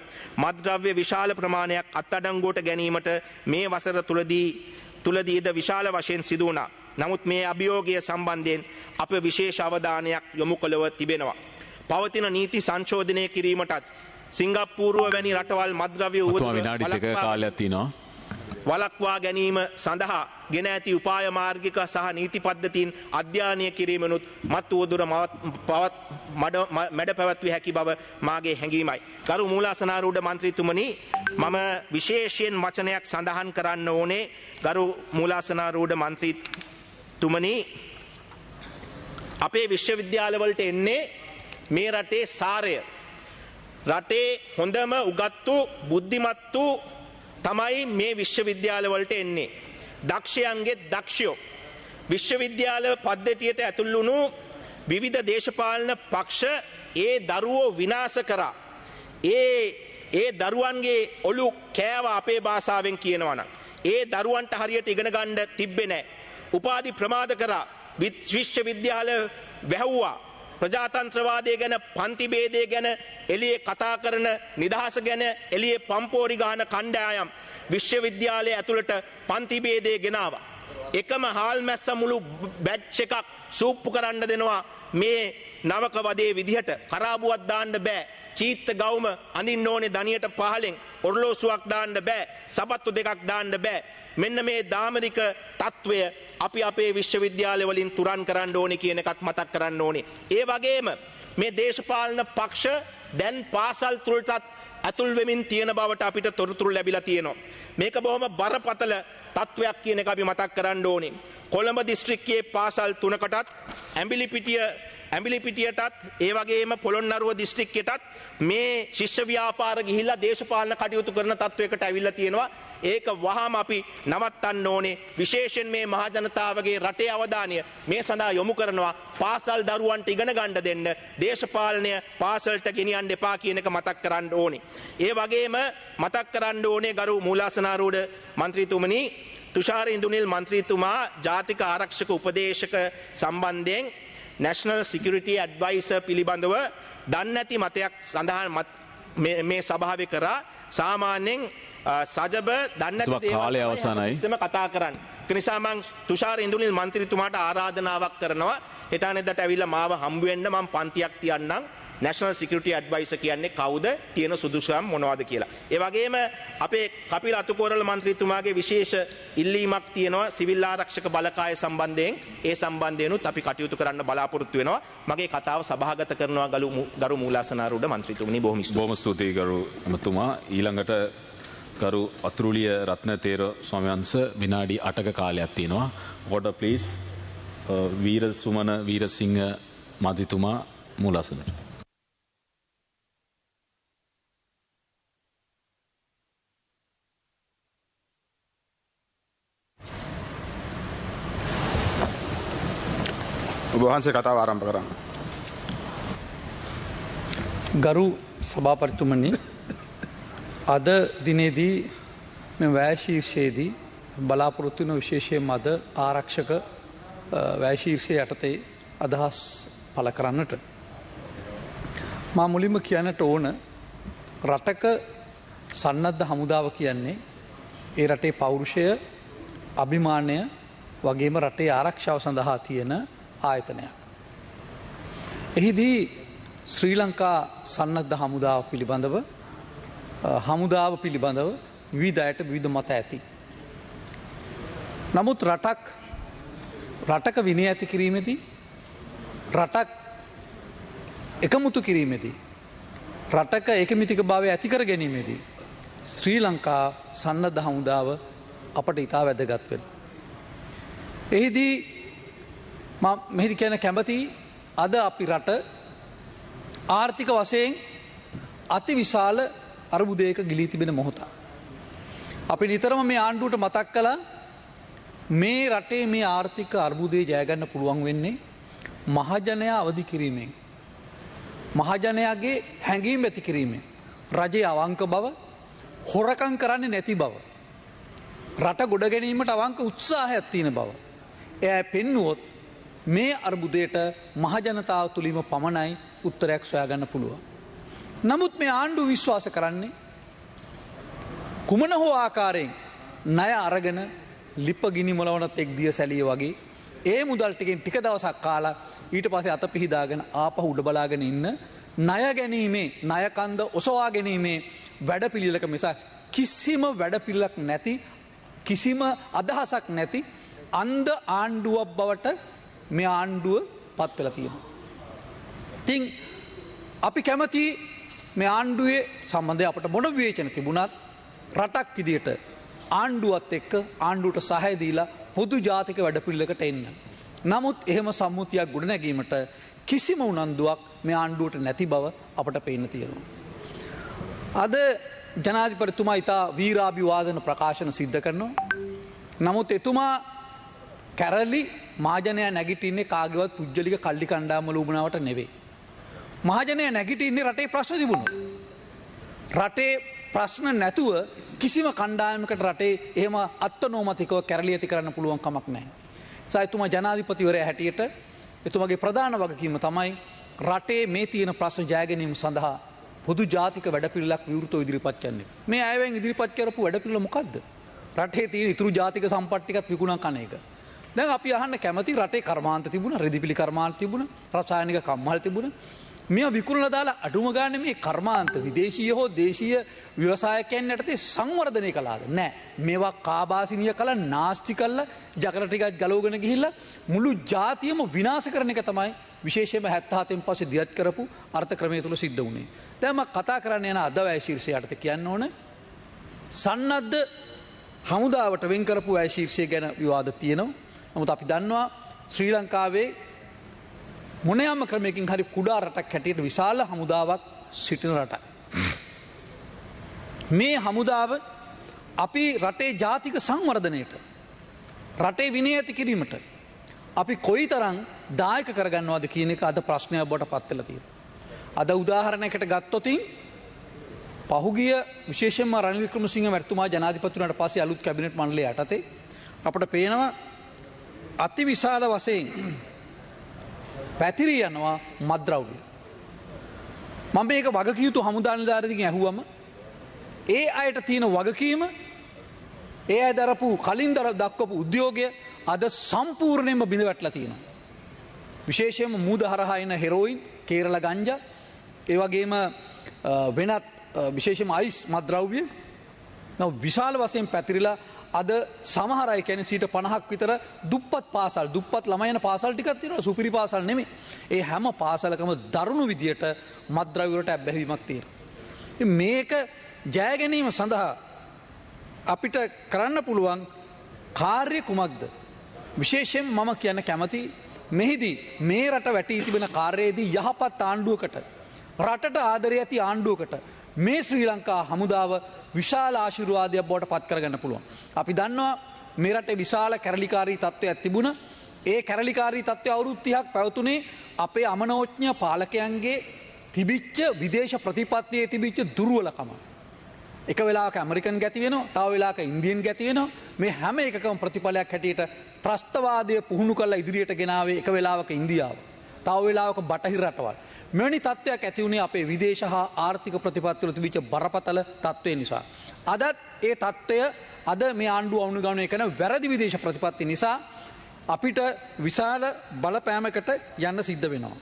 මත්ද්‍රව්‍ය විශාල ප්‍රමාණයක් අත්අඩංගුවට ගැනීමට මේ වසර තුලදීද විශාල වශයෙන් සිදු වුණා. නමුත් මේ අභියෝගය සම්බන්ධයෙන් අප විශේෂ අවධානයක් යොමු කළව තිබෙනවා. පවතින නීති සංශෝධනය කිරීමටත් සිංගප්පූරුව වැනි රටවල් මත්ද්‍රව්‍ය වළක්වා ගැනීම සඳහා ගෙන ඇති උපාය මාර්ගික සහ නීති පද්ධතීන් අධ්‍යානය කිරීමනුත් මත් උවදුර මැඩ පැවැත්විය හැකි බව මාගේ හැඟීමයි. ගරු මූලාසනාරූඪ මන්ත්‍රීතුමනි, මම විශේෂයෙන් වචනයක් සඳහන් කරන්න ඕනේ. ගරු මූලාසනාරූඪ මන්ත්‍රීතුමනි, අපේ විශ්වවිද්‍යාලවලට එන්නේ මේ රටේ සාරය, රටේ හොඳම උගත්තු බුද්ධිමත්තු තමයි මේ විශ්වවිද්‍යාලවලට එන්නේ. දක්ෂයන්ගේ දක්ෂයෝ. විශ්වවිද්‍යාල පද්ධතියට ඇතුල් වුණු විවිධ දේශපාලන පක්ෂ ඒ දරුවෝ විනාශ කරා. ඒ දරුවන්ගේ ඔලු කෑවා අපේ භාෂාවෙන් කියනවනම්. ඒ දරුවන්ට හරියට ඉගෙන ගන්න තිබ්බේ නැහැ. උපාධි ප්‍රමාද කරා. විශ්වවිද්‍යාල වැහුවා. ප්‍රජාතන්ත්‍රවාදය ගැන, පන්ති ભેදය ගැන එළියේ කතා කරන, නිදහස ගැන එළියේ පම්පෝරි ගහන කණ්ඩායම් විශ්වවිද්‍යාලය ඇතුළට පන්ති ભેදය ගෙනාවා. එකම හාල් මැස්ස මුළු බැච් එකක් සූප්පු කරන්න දෙනවා මේ නවක වදේ විදිහට. කරාබුවක් දාන්න බෑ. චීත්ත ගවුම අඳින්න ඕනේ දනියට පහලෙන්. ඔරලෝසුවක් දාන්න බෑ. සපත්තු දෙකක් දාන්න බෑ. මෙන්න මේ දාමරික තත්වය අපි අපේ විශ්වවිද්‍යාල වලින් තුරන් කරන්න ඕනේ කියන එකත් මතක් කරන්න ඕනේ. ඒ වගේම මේ දේශපාලන පක්ෂ දැන් පාසල් තුලටත් ඇතුල් වෙමින් තියෙන බවට අපිට තොරතුරු ලැබිලා තියෙනවා. මේක බොහොම බරපතල තත්වයක් කියන එක අපි මතක් කරන්න ඕනේ. කොළඹ දිස්ත්‍රික්කයේ පාසල් 3කටත් ඇඹිලිපිටියටත් ඒ වගේම පොළොන්නරුව දිස්ත්‍රික්කයටත් මේ ශිෂ්‍ය ව්‍යාපාර ගිහිල්ලා දේශපාලන කටයුතු කරන තත්වයකට ඇවිල්ලා තියෙනවා. ඒක වහාම අපි නවත්තන්න ඕනේ. විශේෂයෙන් මේ මහ ජනතාවගේ රටේ අවධානය මේ සඳහා යොමු කරනවා. පාසල් දරුවන්ට ඉගෙන ගන්න දෙන්න, දේශපාලනය පාසලට ගෙනියන්න එපා කියන එක මතක් කරන්න ඕනේ. ඒ වගේම මතක් කරන්න ඕනේ ගරු මූලාසනාරූඪ මන්ත්‍රීතුමනි, තුෂාර ඉන්දුනිල් මන්ත්‍රීතුමා ජාතික ආරක්ෂක උපදේශක සම්බන්ධයෙන් National Security Advisor පිළිබඳව දන්නේ නැති මතයක් සඳහන් මේ සභාවේ කරා. සාමාන්‍යයෙන් සජබ දන්නේ නැති දේවල් කතා කරන්න. ඒ නිසා මම තුෂාර ඉන්දුනිල් මන්ත්‍රීතුමාට ආරාධනාවක් කරනවා. හෙට අනිද්දාට ඇවිල්ලා මාව හම්බ වෙන්න මම පන්තියක් තියන්නම්. National Security Advisor කියන්නේ කවුද? තියෙන සුදුසුකම් මොනවද කියලා. ඒ වගේම අපේ කපිල අතුකෝරළ මන්ත්‍රීතුමාගේ විශේෂ ඉල්ලීමක් තියෙනවා සිවිල් ආරක්ෂක බලකාය සම්බන්ධයෙන්. ඒ සම්බන්ධයෙන්ුත් අපි කටයුතු කරන්න බලාපොරොත්තු වෙනවා. මගේ කතාව සභාගත කරනවා ගරු මූලාසනාරූඪ මන්ත්‍රීතුමනි. බොහොම ස්තුතියි ගරු එමතුමා. ඊළඟට ගරු අතුරුලිය රත්නතේර ස්වාමීන් වහන්සේ විනාඩි 8ක කාලයක් තියෙනවා. order please. වීරසුමන වීරසිංහ මන්ත්‍රීතුමා මූලාසනට. ඔබ වහන්සේ කතාව ආරම්භ කරන්න. ගරු සභාපතිතුමනි, අද දිනේදී මේ වැය ශීර්ෂයේදී බලාපොරොත්තු වෙන විශේෂයෙන් මද ආරක්ෂක වැය ශීර්ෂය යටතේ අදහස් පළ කරන්නට මා මුලින්ම කියන්නට ඕන, රටක සන්නද්ධ හමුදාව කියන්නේ ඒ රටේ පෞරුෂය, අභිමානය වගේම රටේ ආරක්ෂාව සඳහා තියෙන ආයතනයක්. එහිදී ශ්‍රී ලංකා සන්නද්ධ හමුදාව පිළිබඳව, හමුදාව පිළිබඳව විවිධ අයට විවිධ මත ඇති. නමුත් රටක විනය ඇති කිරීමේදී, රටක් එකමුතු කිරීමේදී, රටක ඒකමිතික භාවය ඇති කර ගැනීමේදී ශ්‍රී ලංකා සන්නද්ධ හමුදාව අපට ඉතා වැදගත් වෙනවා. එහිදී මෙහිදී කියන කැමති, අද අපි රට ආර්ථික වශයෙන් අති විශාල අර්බුදයක ගිලී තිබෙන මොහොත. අපි නිතරම මේ ආණ්ඩුවට මතක් කළා, මේ රටේ මේ ආර්ථික අර්බුදේ ජයගන්න පුළුවන් වෙන්නේ මහජනයා අවදි කිරීමෙන්, මහජනයාගේ හැඟීම් ඇති කිරීමෙන්, රජයේ අවංක බව, හොරකම් කරන්නේ නැති බව, රට ගොඩ ගැනීමට අවංක උත්සාහයක් තියෙන බව එය පෙන්නුවොත් මේ අර්බුදයට මහජනතාව තුළින්ම පමණයි උත්තරයක් සොයාගන්න පුළුවන්. නමුත් මේ ආණ්ඩුව විශ්වාස කරන්නේ කුමන හෝ ආකාරයෙන් ණය අරගෙන ලිප ගිනි මොලවනත් එක් දිය සැලිය වගේ ඒ මුදල් ටිකෙන් ටික දවසක් කාලා ඊට පස්සේ අත පිහිදාගෙන ආපහු උඩ බලාගෙන ඉන්න ණය ගැනීමේ, ණය කන්ද ඔසවා ගැනීමේ වැඩපිළිවෙලක මිසක් කිසිම වැඩපිළිවෙලක් නැති, කිසිම අදහසක් නැති අන්ධ ආණ්ඩුවක් බවට මේ ආණ්ඩුව පත් වෙලා තියෙනවා. ඉතින් අපි කැමති මේ ආණ්ඩුවේ සම්බන්ධය අපට මොන විවේචන තිබුණත් රටක් විදියට ආණ්ඩුවත් එක්ක ආණ්ඩුවට සහාය දීලා පොදු ජාතික වැඩපිළිවෙලකට එන්න. නමුත් එහෙම සම්මුතියක් ගොඩනැගීමට කිසිම උනන්දුවක් මේ ආණ්ඩුවට නැති බව අපට පේන්න තියෙනවා. අද ජනාධිපතිතුමා ඉතා වීරාභිවාදන ප්‍රකාශන සිද්ධ කරනවා. නමුත් එතුමා කැරලි මහජනය නැගිටින්නේ කාගේවත් පුද්ගලික කල්ලි කණ්ඩායම්වල උබනාවට නෙවෙයි. මහජනය නැගිටින්නේ රටේ ප්‍රශ්න තිබුණොත්. රටේ ප්‍රශ්න නැතුව කිසිම කණ්ඩායමකට රටේ එහෙම අත්නෝමතිකව කැරලි ඇති කරන්න පුළුවන් කමක් නැහැ. එතුමා ජනාධිපතිවරයා හැටියට එතුමාගේ ප්‍රධාන වගකීම තමයි රටේ මේ තියෙන ප්‍රශ්න ජය ගැනීම සඳහා පොදු ජාතික වැඩපිළිවෙලක් විවෘතව ඉදිරිපත් කරන්නේ. මේ අයවෙන් ඉදිරිපත් කරපු වැඩපිළිවෙල මොකද්ද? රටේ තියෙන ඉතුරු ජාතික සම්පත් ටිකත් විකුණන කන එක. දැන් අපි අහන්න කැමති, රටේ කර්මාන්ත තිබුණා, රෙදිපිලි කර්මාන්ත තිබුණා, රසායනික කම්මල් තිබුණා. මේවා විකුණලා දාලා අඩුම ගන්න මේ කර්මාන්ත විදේශීය හෝ දේශීය ව්‍යවසායකයන් යටතේ සංවර්ධනය කළාද? නැහැ. මේවා කාබාසිනිය කළා, නාස්ති කළා, ජකර ටිකක් ගලවගෙන ගිහිල්ලා මුළු ජාතියම විනාශ කරන එක තමයි විශේෂයෙන්ම 77න් පස්සේ දියත් කරපු අර්ථ ක්‍රමය තුල සිද්ධ වුණේ. දැන් මම කතා කරන්න යන අද වැය ශීර්ෂය යටතේ කියන්න ඕන සන්නද්ධ හමුදාවට වෙන් කරපු වැය ශීර්ෂය ගැන විවාද තියෙනවා. නමුත් අපි දන්නවා ශ්‍රී ලංකාවේ මොනෑම ක්‍රමයකින් හරි කුඩා රටක් හැටියට විශාල හමුදාවක් සිටින රටක්. මේ හමුදාව අපි රටේ ජාතික සංවර්ධනයට, රටේ විනය ඇති කිරීමට අපි කොයිතරම් දායක කරගන්නවද කියන එක අද ප්‍රශ්නයක් බවට පත් වෙලා තියෙනවා. අද උදාහරණයකට ගත්තොත් පහුගිය විශේෂයෙන්ම රනිල් වික්‍රමසිංහ මැතිතුමා ජනාධිපති වුණාට පස්සේ අලුත් කැබිනට් මණ්ඩලය යටතේ අපට පේනවා අති විශාල වශයෙන් පැතිරී යනවා මත්ද්‍රව්‍ය. මම මේක වගකිය යුතු හමුදා නිලධාරීන්ගෙන් ඇහුවම ඒ අයට තියෙන වගකීම, ඒ අය දරපු කලින් දක්වපු උද්‍යෝගය අද සම්පූර්ණයෙන්ම බිඳ වැටලා තියෙනවා. විශේෂයෙන්ම මූද හරහා එන හෙරෝයින්, කේරළ ගංජා, ඒ වගේම වෙනත් විශේෂයෙන්ම අයිස් මත්ද්‍රව්‍ය විශාල වශයෙන් පැතිරිලා අද සමහර අය කියන්නේ 50% විතර දුප්පත් පාසල්, දුප්පත් ළමයි යන පාසල් ටිකක් තියෙනවා, සුපිරි පාසල් නෙමෙයි. ඒ හැම පාසලකම දරුණු විදියට මත්ද්‍රව්‍ය වලට ඇබ්බැහිවීමක් තියෙනවා. මේක ජය ගැනීම සඳහා අපිට කරන්න පුළුවන් කාර්ය කුමක්ද? විශේෂයෙන් මම කියන්න කැමති මෙහිදී මේ රට වැටී තිබෙන කාර්යයේදී යහපත් ආණ්ඩුවකට රටට ආදරය ඇති ආණ්ඩුවකට මේ ශ්‍රී ලංකා හමුදාව විශාල ආශිර්වාදයක් බවට පත් කරගන්න පුළුවන්. අපි දන්නවා මේ රටේ විශාල කැරලිකාරී තත්ත්වයක් තිබුණා. ඒ කැරලිකාරී තත්ත්වය අවුරුදු 30ක් පැවතුනේ අපේ අමනෝඥ පාලකයන්ගේ තිබිච්ච විදේශ ප්‍රතිපත්තියේ තිබිච්ච දුර්වලකම. එක වෙලාවක ඇමරිකන් ගැති වෙනවා, තව වෙලාවක ඉන්දියන් ගැති වෙනවා. මේ හැම එකකම ප්‍රතිඵලයක් හැටියට ත්‍රස්තවාදය පුහුණු කරලා ඉදිරියට ගෙනාවේ එක වෙලාවක ඉන්දියාව. තව වෙලාවක බටහිර රටවල්. මෙවැනි තත්ත්වයක් ඇති වුණේ අපේ විදේශ හා ආර්ථික ප්‍රතිපත්තිවල තිබිච්ච බරපතල තත්ත්වය නිසා. අදත් ඒ තත්ත්වය අද මේ ආණ්ඩුව අනුගමනය කරන වැරදි විදේශ ප්‍රතිපත්ති නිසා අපිට විශාල බලපෑමකට යන්න සිද්ධ වෙනවා.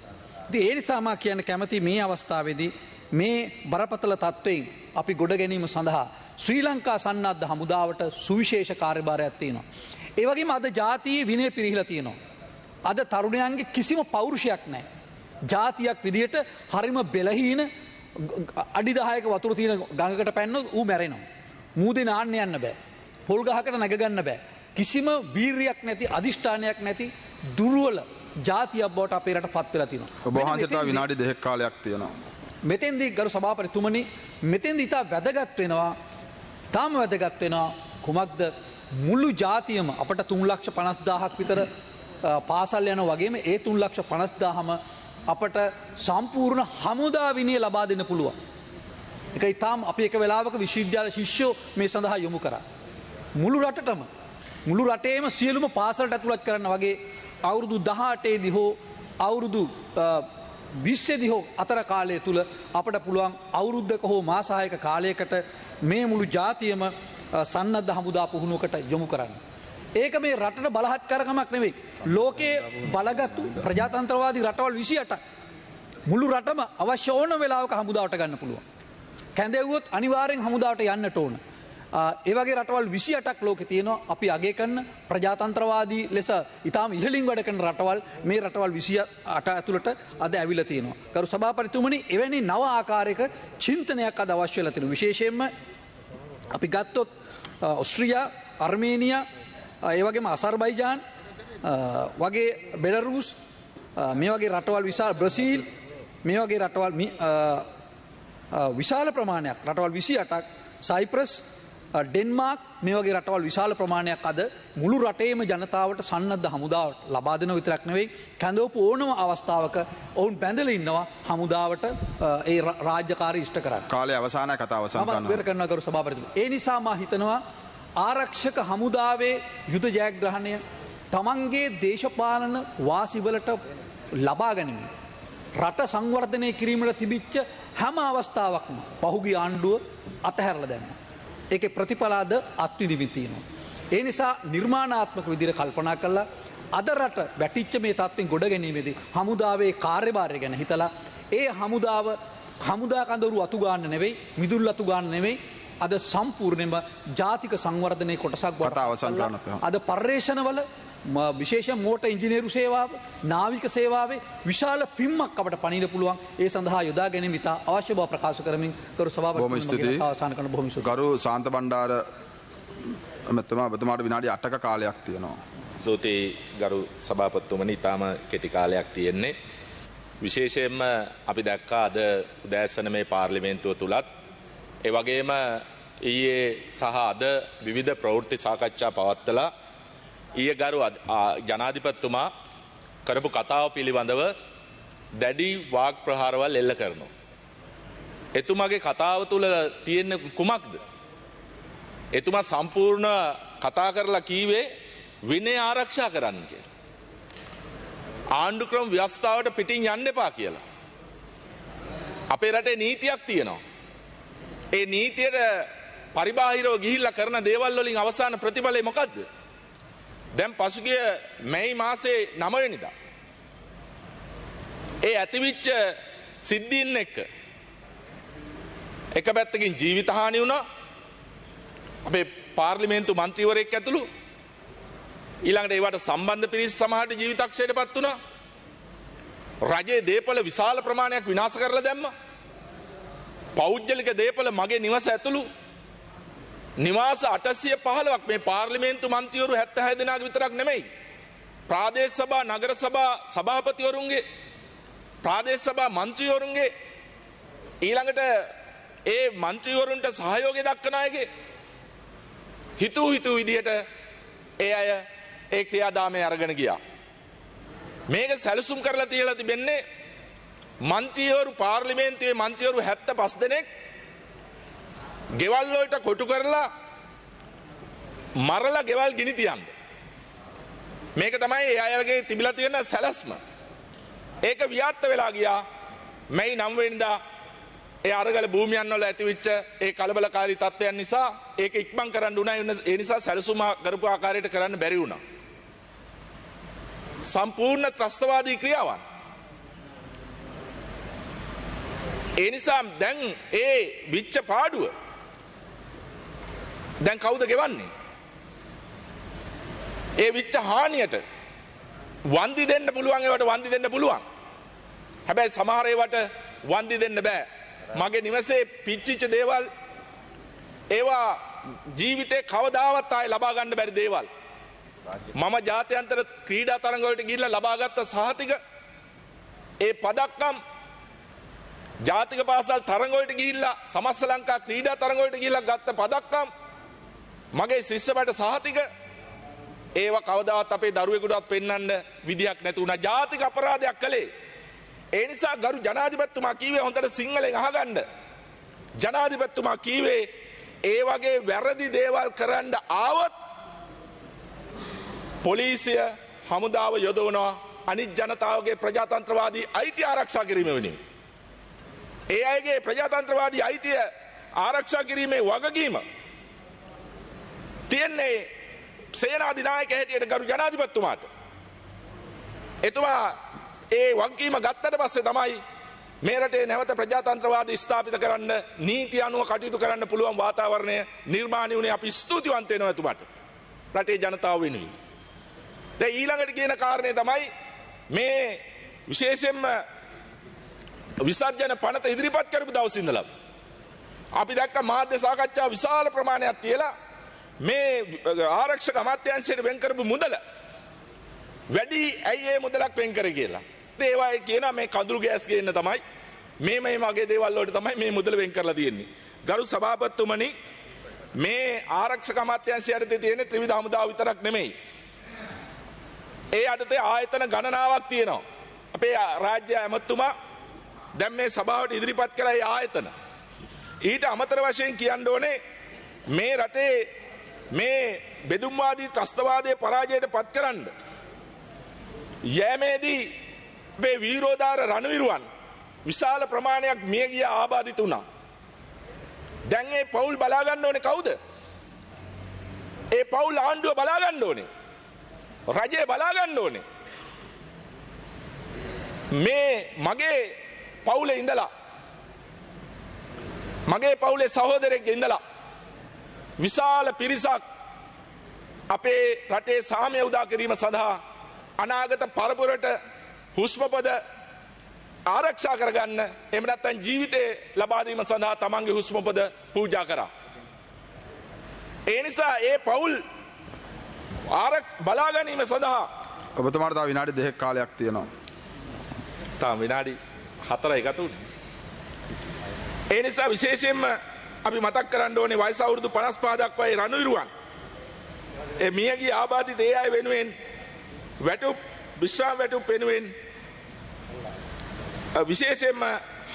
ඉතින් ඒ නිසා මා කියන්න කැමති මේ අවස්ථාවේදී මේ බරපතල තත්ත්වයෙන් අපි ගොඩ ගැනීම සඳහා ශ්‍රී ලංකා සන්නද්ධ හමුදාවට සුවිශේෂ කාර්යභාරයක් තියෙනවා. ඒ වගේම අද ජාතියේ විනය පිරිහිලා තියෙනවා. අද තරුණයන්ගේ කිසිම පෞරුෂයක් නැහැ. ජාතියක් විදියට හරිම බෙලහීන අඩි 10ක වතුර තියෙන ගඟකට පැන්නොත් ඌ මැරෙනවා. මූදේ නාන්න යන්න බෑ. පොල් ගහකට නැග ගන්න බෑ. කිසිම වීරියක් නැති අදිෂ්ඨානයක් නැති දුර්වල ජාතියක් බවට අපේ රට පත් වෙලා තියෙනවා. ඔබ වහන්සේට විනාඩි 2ක කාලයක් තියෙනවා. මෙතෙන්දී ගරු සභාපතිතුමනි මෙතෙන්දී ඉතා වැදගත් වෙනවා. තාම වැදගත් වෙනවා කුමක්ද මුළු ජාතියම අපට 3,50,000ක් විතර පාසල් යන වගේම ඒ 3,50,000ම අපට සම්පූර්ණ හමුදා විනය ලබා දෙන්න පුළුවන්. ඒක ඉතාම අපි එක වෙලාවක විශ්වවිද්‍යාල ශිෂ්‍යෝ මේ සඳහා යොමු කරා. මුළු රටටම මුළු රටේම සියලුම පාසලට ඇතුළත් කරන්න වගේ අවුරුදු 18 දී හෝ අවුරුදු 20 දී හෝ අතර කාලය තුල අපට පුළුවන් අවුරුද්දක හෝ මාස 6ක කාලයකට මේ මුළු ජාතියම සන්නද්ධ හමුදා පුහුණුවකට යොමු කරන්න. ඒක මේ රටට බලහත්කාරකමක් නෙවෙයි. ලෝකයේ බලගත්තු ප්‍රජාතන්ත්‍රවාදී රටවල් 28ක් මුළු රටම අවශ්‍ය ඕන වෙලාවක හමුදාවට ගන්න පුළුවන්. කැඳෙව්වොත් අනිවාර්යෙන් හමුදාවට යන්නට ඕන. ඒ වගේ රටවල් 28ක් ලෝකේ තියෙනවා. අපි අගය කරන ප්‍රජාතන්ත්‍රවාදී ලෙස ඊටාම ඉහළින් වැඩ කරන රටවල් මේ රටවල් 28 ඇතුළට අද ඇවිල්ලා තියෙනවා. කරු සභාපතිතුමනි එවැනි නව ආකාරයක චින්තනයක් අද අවශ්‍ය වෙලා තියෙනවා. විශේෂයෙන්ම අපි ගත්තොත් ඕස්ට්‍රියා, අර්මේනියා, ඒ වගේම අසර්බයිජාන් වගේ බෙලරුස් මේ වගේ රටවල් විශාල බ්‍රසීල් මේ වගේ රටවල් විශාල ප්‍රමාණයක් රටවල් 28ක් සයිප්‍රස් ඩෙන්මාර්ක් මේ වගේ රටවල් විශාල ප්‍රමාණයක් අද මුළු රටේම ජනතාවට සන්නද්ධ හමුදාවට ලබා දෙන විතරක් නෙවෙයි කැඳවපු ඕනම අවස්ථාවක ඔවුන් බැඳලා ඉන්නවා හමුදාවට ඒ රාජ්‍යකාරී ඉෂ්ට කරන්න. කාලය අවසానයි කතාව අවසන් කරනවා. මම ඉවර කරනවා කරු සභාපතිතුමා. ඒ නිසා මා හිතනවා ආරක්ෂක හමුදාවේ යුද ජයග්‍රහණය තමන්ගේ දේශපාලන වාසිවලට ලබා ගැනීම රට සංවර්ධනය කිරීමට තිබිච්ච හැම අවස්ථාවක්ම පහුගිය ආණ්ඩුව අතහැරලා දැම්මා. ඒකේ ප්‍රතිඵලාද අත්විඳින්න තියෙනවා. ඒ නිසා නිර්මාණාත්මක විදිහට කල්පනා කළා අද රට වැටිච්ච මේ තත්ත්වෙන් ගොඩ ගැනීමේදී හමුදාවේ කාර්යභාරය ගැන හිතලා ඒ හමුදා කඳවුරු අතු ගන්න නෙවෙයි මිදුල් අතු ගන්න නෙවෙයි අද සම්පූර්ණයෙන්ම ජාතික සංවර්ධනයේ කොටසක් බවට අද පර්යේෂණවල විශේෂයෙන් මෝටර් ඉංජිනේරු සේවාව නාවික සේවාවේ විශාල පිම්මක් අපට පණින්න පුළුවන්. ඒ සඳහා යොදා ගැනීම ඉතා අවශ්‍ය බව ප්‍රකාශ කරමින් කරු සභාපතිතුමා අවසන් කරන බොහොම ස්තුතියි. ගරු ශාන්ත බණ්ඩාර ඔබතුමාට විනාඩි 8ක කාලයක් තියෙනවා. ස්තුතියි ගරු සභාපතිතුමනි ඉතාම කෙටි කාලයක් තියෙන්නේ. විශේෂයෙන්ම අපි දැක්කා අද උදෑසන මේ පාර්ලිමේන්තුව තුලත් ඒ වගේම ඊයේ සහ අද විවිධ ප්‍රවෘත්ති සාකච්ඡා පවත්වලා ඊයේ ගරු ජනාධිපතිතුමා කරපු කතාව පිළිබඳව දැඩි වාග් ප්‍රහාරවල් එල්ල කරනවා. එතුමාගේ කතාව තුළ තියෙන කුමක්ද? එතුමා සම්පූර්ණ කතා කරලා කීවේ විනය ආරක්ෂා කරන්න කියලා. ආණ්ඩු ක්‍රම ව්‍යවස්ථාවට පිටින් යන්න එපා කියලා. අපේ රටේ නීතියක් තියෙනවා. ඒ නීතියට පරිබාහිරව ගිහිල්ලා කරන දේවල් වලින් අවසාන ප්‍රතිඵලය මොකද්ද? දැන් පසුගිය මැයි මාසේ 9 වෙනිදා ඒ ඇතිවිච්ච සිද්ධීන් එක්ක එක පැත්තකින් ජීවිත හානි වුණා. අපේ පාර්ලිමේන්තු මන්ත්‍රීවරයෙක් ඇතුළු ඊළඟට ඒවට සම්බන්ධ පිරිස් සමහරට ජීවිතක්ෂයටපත් වුණා. රජයේ දේපල විශාල ප්‍රමාණයක් විනාශ කරලා දැම්මා. පෞද්ගලික දේපල මගේ නිවස ඇතුළු නිවාස 815ක් මේ පාර්ලිමේන්තු මන්ත්‍රීවරු 76 දෙනාගේ විතරක් නෙමෙයි ප්‍රාදේශ සභා නගර සභා සභාපතිවරුන්ගේ ප්‍රාදේශ සභා මන්ත්‍රීවරුන්ගේ ඊළඟට ඒ මන්ත්‍රීවරුන්ට සහයෝගය දක්වන අයගේ හිතූ විදියට ඒ අය ඒ ක්‍රියාදාමය අරගෙන ගියා. මේක සැලසුම් කරලා තියලා තිබෙන්නේ මන්ත්‍රීවරු පාර්ලිමේන්තුවේ මන්ත්‍රීවරු 75 දෙනෙක් ගෙවල් වලට කොටු කරලා මරලා ගෙවල් ගිනි තියන්න. මේක තමයි ඒ අයගේ තිබිලා තියෙන සැලැස්ම. ඒක ව්‍යාර්ථ වෙලා ගියා. මැයි 9 වෙනිදා ඒ අරගල භූමියන් වල ඇතිවෙච්ච ඒ කලබලකාරී තත්ත්වයන් නිසා ඒක ඉක්මන් කරන්න උනා. ඒ නිසා සැලසුම කරපු ආකාරයට කරන්න බැරි වුණා. සම්පූර්ණ ත්‍රස්තවාදී ක්‍රියාවන්. ඒ නිසා දැන් ඒ විච්ච පාඩුව දැන් කවුද ගෙවන්නේ? ඒ විච්ච හානියට වන්දි දෙන්න පුළුවන්, ඒවට වන්දි දෙන්න පුළුවන්. හැබැයි සමහර ඒවට වන්දි දෙන්න බෑ. මගේ නිවසේ පිච්චිච්ච දේවල් ඒවා ජීවිතේ කවදාවත් ආයේ ලබා ගන්න බැරි දේවල්. මම ජාත්‍යන්තර ක්‍රීඩා තරඟ වලට ගිහිල්ලා ලබාගත්ත සහතික ඒ පදක්කම් ජාතික පාසල් තරඟ වලට ගිහිල්ලා සමස්ත ලංකා ක්‍රීඩා තරඟ වලට ගිහිල්ලා ගත්ත පදක්කම් මගේ ශිෂ්‍යපට සහතික ඒවා කවදාවත් අපේ දරුවෙකුටවත් පෙන්වන්න විදියක් නැති වුණා. ජාතික අපරාධයක් කළේ. ඒ නිසා ගරු ජනාධිපතිතුමා කීවේ හොඳට සිංහලෙන් අහගන්න. ජනාධිපතිතුමා කීවේ ඒ වගේ වැරදි දේවල් කරන්න ආවොත් පොලිසිය හමුදාව යොදවනවා අනිත් ජනතාවගේ ප්‍රජාතන්ත්‍රවාදී අයිතිය ආරක්ෂා කිරීම වෙනුවෙන්. ඒ අයගේ ප්‍රජාතන්ත්‍රවාදී අයිතිය ආරක්ෂා කිරීමේ වගකීම තියන්නේ සේනාධිනායක හැටියට ගරු ජනාධිපතිතුමාට. එතුමා ඒ වගකීම ගත්තට පස්සේ තමයි මේ රටේ නැවත ප්‍රජාතන්ත්‍රවාදී ස්ථාපිත කරන්න නීති අනුව කටයුතු කරන්න පුළුවන් වාතාවරණය නිර්මාණය වුණේ. අපි ස්තුතිවන්ත වෙනවා එතුමාට රටේ ජනතාව වෙනුවෙන්. දැන් ඊළඟට කියන කාරණේ තමයි මේ විශේෂයෙන්ම විසර්ජන පනත ඉදිරිපත් කරපු දවසේ ඉඳලා අපි දැක්ක මාධ්‍ය සාකච්ඡා විශාල ප්‍රමාණයක් තියලා මේ ආරක්ෂක අමාත්‍යාංශයට වෙන් කරපු මුදල වැඩි ඇයි ඒ මුදලක් වෙන් කරේ කියලා. ඒවා කියනවා මේ කඳුළු ගෑස් ගේන්න තමයි මේ වගේ දේවල් වලට තමයි මේ මුදල වෙන් කරලා තියෙන්නේ. ගරු සභාපතිතුමනි, මේ ආරක්ෂක අමාත්‍යාංශය යටතේ තියෙන ත්‍රිවිධ හමුදාව විතරක් නෙමෙයි. ඒ යටතේ ආයතන ගණනාවක් තියෙනවා. අපේ රාජ්‍ය ඇමතුමා දැන් මේ සභාවට ඉදිරිපත් කරලා ඒ ආයතන ඊට අමතර වශයෙන් කියන්න ඕනේ මේ රටේ මේ බෙදුම්වාදී ත්‍රස්තවාදයේ පරාජයට පත් කරන්න යෑමේදී මේ වීරෝදාර රණවිරුවන් විශාල ප්‍රමාණයක් මිය ගිය ආබාධිත වුණා. දැන් මේ පවුල් බලා ගන්න ඕනේ කවුද? ඒ පවුල් ආණ්ඩුව බලා ගන්න ඕනේ. රජය බලා ගන්න ඕනේ. මේ මගේ පවුලේ ඉඳලා මගේ පවුලේ සහෝදරයෙක්ගේ ඉඳලා විශාල පිරිසක් අපේ රටේ සාමය උදා කිරීම සඳහා අනාගත පරපුරට හුස්මපද ආරක්ෂා කරගන්න එහෙම නැත්නම් ජීවිතේ ලබා දීම සඳහා තමන්ගේ හුස්මපද පූජා කරා. ඒ නිසා ඒ පවුල් බලා ගැනීම සඳහා ඔබතුමාට තව විනාඩි 2ක කාලයක් තියෙනවා. තාම විනාඩි 4යි ගත උනේ. ඒ නිසා විශේෂයෙන්ම අපි මතක් කරන්න ඕනේ වයස අවුරුදු 55 දක්වා ඒ රණවිරුවන් ඒ මියගිය ආබාධිත ඒ අය වෙනුවෙන් වැටුප් විශ්‍රාම වැටුප් වෙනුවෙන් විශේෂයෙන්ම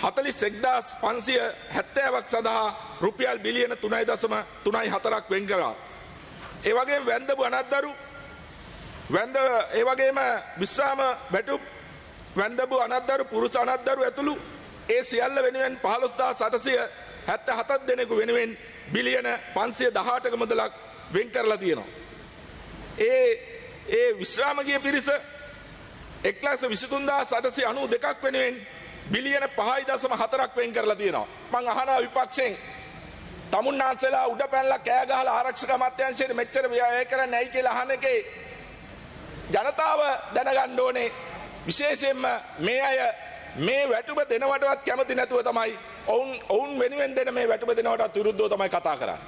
41570ක් සඳහා රුපියල් බිලියන 3.34ක් වෙන් කරා. ඒ වගේම වැන්දපු අනත්දරු ඒ වගේම විශ්‍රාම වැටුප් වැන්දපු අනත්දරු පුරුෂ අනත්දරු ඇතුළු ඒ සියල්ල වෙනුවෙන් 15877 දෙනෙකු වෙනුවෙන් බිලියන 518ක මුදලක් වෙන් කරලා තියෙනවා. ඒ විශ්‍රාම ගිය පිරිස 1,23,892ක් වෙනුවෙන් බිලියන 5.4ක් වෙන් කරලා තියෙනවා. මං අහනවා විපක්ෂයෙන් තමුන්නාන්සලා උඩ පැනලා කෑ ගහලා ආරක්ෂක අමාත්‍යාංශයට මෙච්චර වැය කරන්නේ නැයි කියලා අහන එකේ ජනතාව දැනගන්න ඕනේ. විශේෂයෙන්ම මේ අය මේ වැටුප දෙනවටවත් කැමති නැතුව තමයි ඔවුන් වෙනුවෙන් දෙන මේ වැටුප දෙනවටත් විරුද්ධව තමයි කතා කරන්නේ.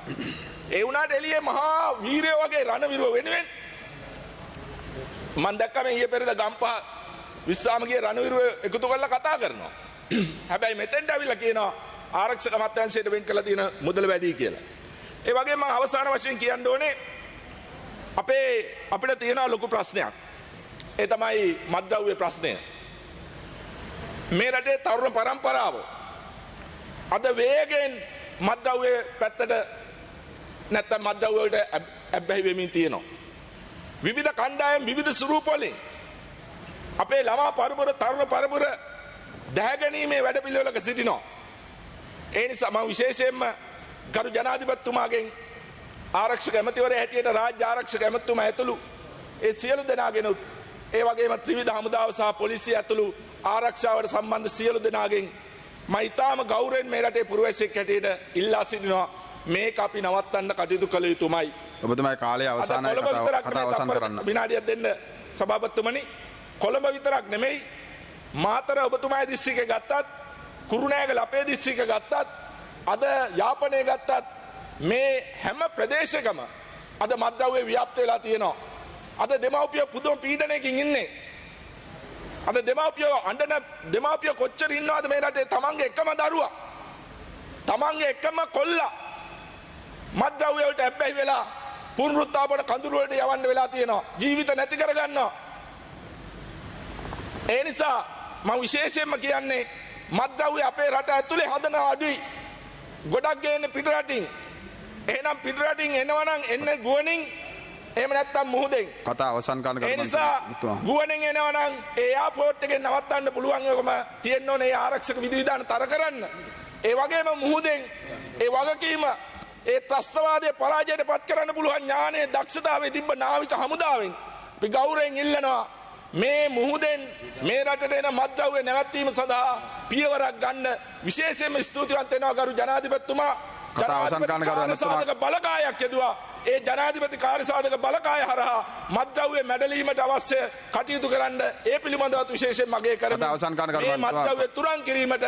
ඒ වුණාට එළියේ මහා වීරයෝ වගේ රණවිරුව වෙනුවෙන් මම දැක්කම ඊයේ පෙරේද ගම්පහ විශ්‍රාමගිය රණවිරුව එකතු කරලා කතා කරනවා. හැබැයි මෙතෙන්ට ඇවිල්ලා කියනවා ආරක්ෂක අමාත්‍යාංශයට වෙන් කරලා තියෙන මුදල වැඩි කියලා. ඒ වගේම මම අවසාන වශයෙන් කියන්න ඕනේ අපිට තියෙන ලොකු ප්‍රශ්නයක්. ඒ තමයි මත්ද්‍රව්‍ය ප්‍රශ්නය. මේ රටේ තරුණ පරම්පරාව අද වේගෙන් මත්ද්‍රව්‍ය පැත්තට නැත්තම් මත්ද්‍රව්‍ය වලට ඇබ්බැහි වෙමින් තියෙනවා. විවිධ කණ්ඩායම් විවිධ ස්වරූප වලින් අපේ ළමා පරපුර තරුණ පරපුර දැහැගැනීමේ වැඩපිළිවෙලක සිටිනවා. ඒ නිසා මම විශේෂයෙන්ම ගරු ජනාධිපතිතුමාගෙන් ආරක්ෂක ඇමතිවරයා හැටියට රාජ්‍ය ආරක්ෂක ඇමතිතුමා ඇතුළු ඒ සියලු දෙනාගෙන ඒ වගේම ත්‍රිවිධ හමුදාව සහ පොලිසිය ඇතුළු ආරක්ෂාවට සම්බන්ධ සියලු දෙනාගෙන් මම ඊටාම ගෞරවයෙන් මේ රටේ පුරවැසියෙක් හැටියට ඉල්ලා සිටිනවා මේක අපි නවත්තන්න කටයුතු කළ යුතුමයි. ඔබතුමායි කාලය අවසానයි කතා අවසන් කරන්න. විනාඩියක් දෙන්න සභාපතිතුමනි. කොළඹ විතරක් නෙමෙයි මාතර ඔබතුමාගේ දිස්ත්‍රික්කය ගත්තත් කුරුණෑගල අපේ දිස්ත්‍රික්කය ගත්තත් අද යාපනය ගත්තත් මේ හැම ප්‍රදේශයකම අද මත්ද්‍රව්‍ය ව්‍යාප්ත වෙලා තියෙනවා. අද දෙමව්පියෝ පුදුම පීඩනයකින් ඉන්නේ. අද දෙමව්පියෝ අඬන දෙමව්පියෝ කොච්චර ඉන්නවද මේ රටේ තමන්ගේ එකම දරුවා තමන්ගේ එකම කොල්ලා මත්ද්‍රව්‍ය වලට ඇබ්බැහි වෙලා පුනරුත්ථාපන කඳුළු වලට යවන්න වෙලා තියෙනවා. ජීවිත නැති කරගන්නවා. ඒ නිසා මම විශේෂයෙන්ම කියන්නේ මත්ද්‍රව්‍ය අපේ රට ඇතුලේ හදන අඩුයි. ගොඩක් ගේන්නේ පිට රටින්. එහෙනම් පිට රටින් එනවනම් එන්නේ ගුවනින් එහෙම නැත්නම් මුහුදෙන්. කතා අවසන් කරන්න ඒ නිසා ගුවනින් එනවනම් ඒ එයාපෝට් එකෙන් නවත්තන්න පුළුවන් එකම තියෙන්න ඕනේ ඒ ආරක්ෂක විධිවිධාන තර කරන්න. ඒ වගේම මුහුදෙන් ඒ වගකීම ඒ ත්‍රස්තවාදයේ පරාජයට පත් කරන්න පුළුවන් ඥානයේ දක්ෂතාවයේ තිබ්බ නාවික හමුදාවෙන් අපි ගෞරවයෙන් ඉල්ලනවා මේ මුහුදෙන් මේ රටට එන මත්ද්‍රව්‍ය නැවැත්වීම සඳහා පියවරක් ගන්න විශේෂයෙන්ම ස්තුතිවන්ත වෙනවා ගරු ජනාධිපතිතුමා. ජනාධිපති බලකායක් යෙදුවා. ඒ ජනාධිපති කාර්යසාධක බලකාය හරහා මත්ද්‍රව්‍ය මැඩලීමට අවශ්‍ය කටයුතු කරන්න ඒ පිළිබඳව විශේෂයෙන් මගේ කරමි. මේ මත්ද්‍රව්‍ය තුරන් කිරීමට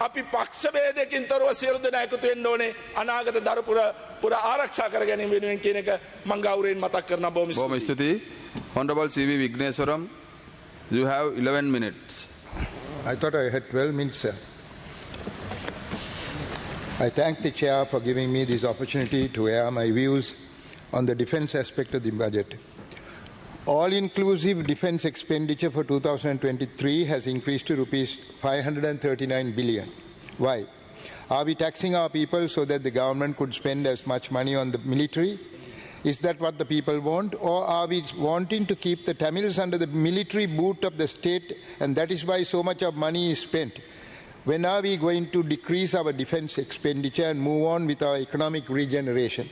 අපි පක්ෂ ભેදයකින් තොරව සියලු දෙනා එකතු වෙන්න ඕනේ. අනාගත දරපුර ආරක්ෂා කර ගැනීම වෙනුවෙන් කියන එක මම ගෞරවයෙන් මතක් කරනවා. බොහොම ස්තුතියි. Honorable C.V. Vigneswaram, you have 11 minutes. I thought I had 12 minutes, sir. I thank the chair for giving me this opportunity to air my views on the defense aspect of the budget. All-inclusive defense expenditure for 2023 has increased to rupees 539 billion. Why? Are we taxing our people so that the government could spend as much money on the military? Is that what the people want? Or are we wanting to keep the Tamils under the military boot of the state, and that is why so much of money is spent? When are we going to decrease our defense expenditure and move on with our economic regeneration?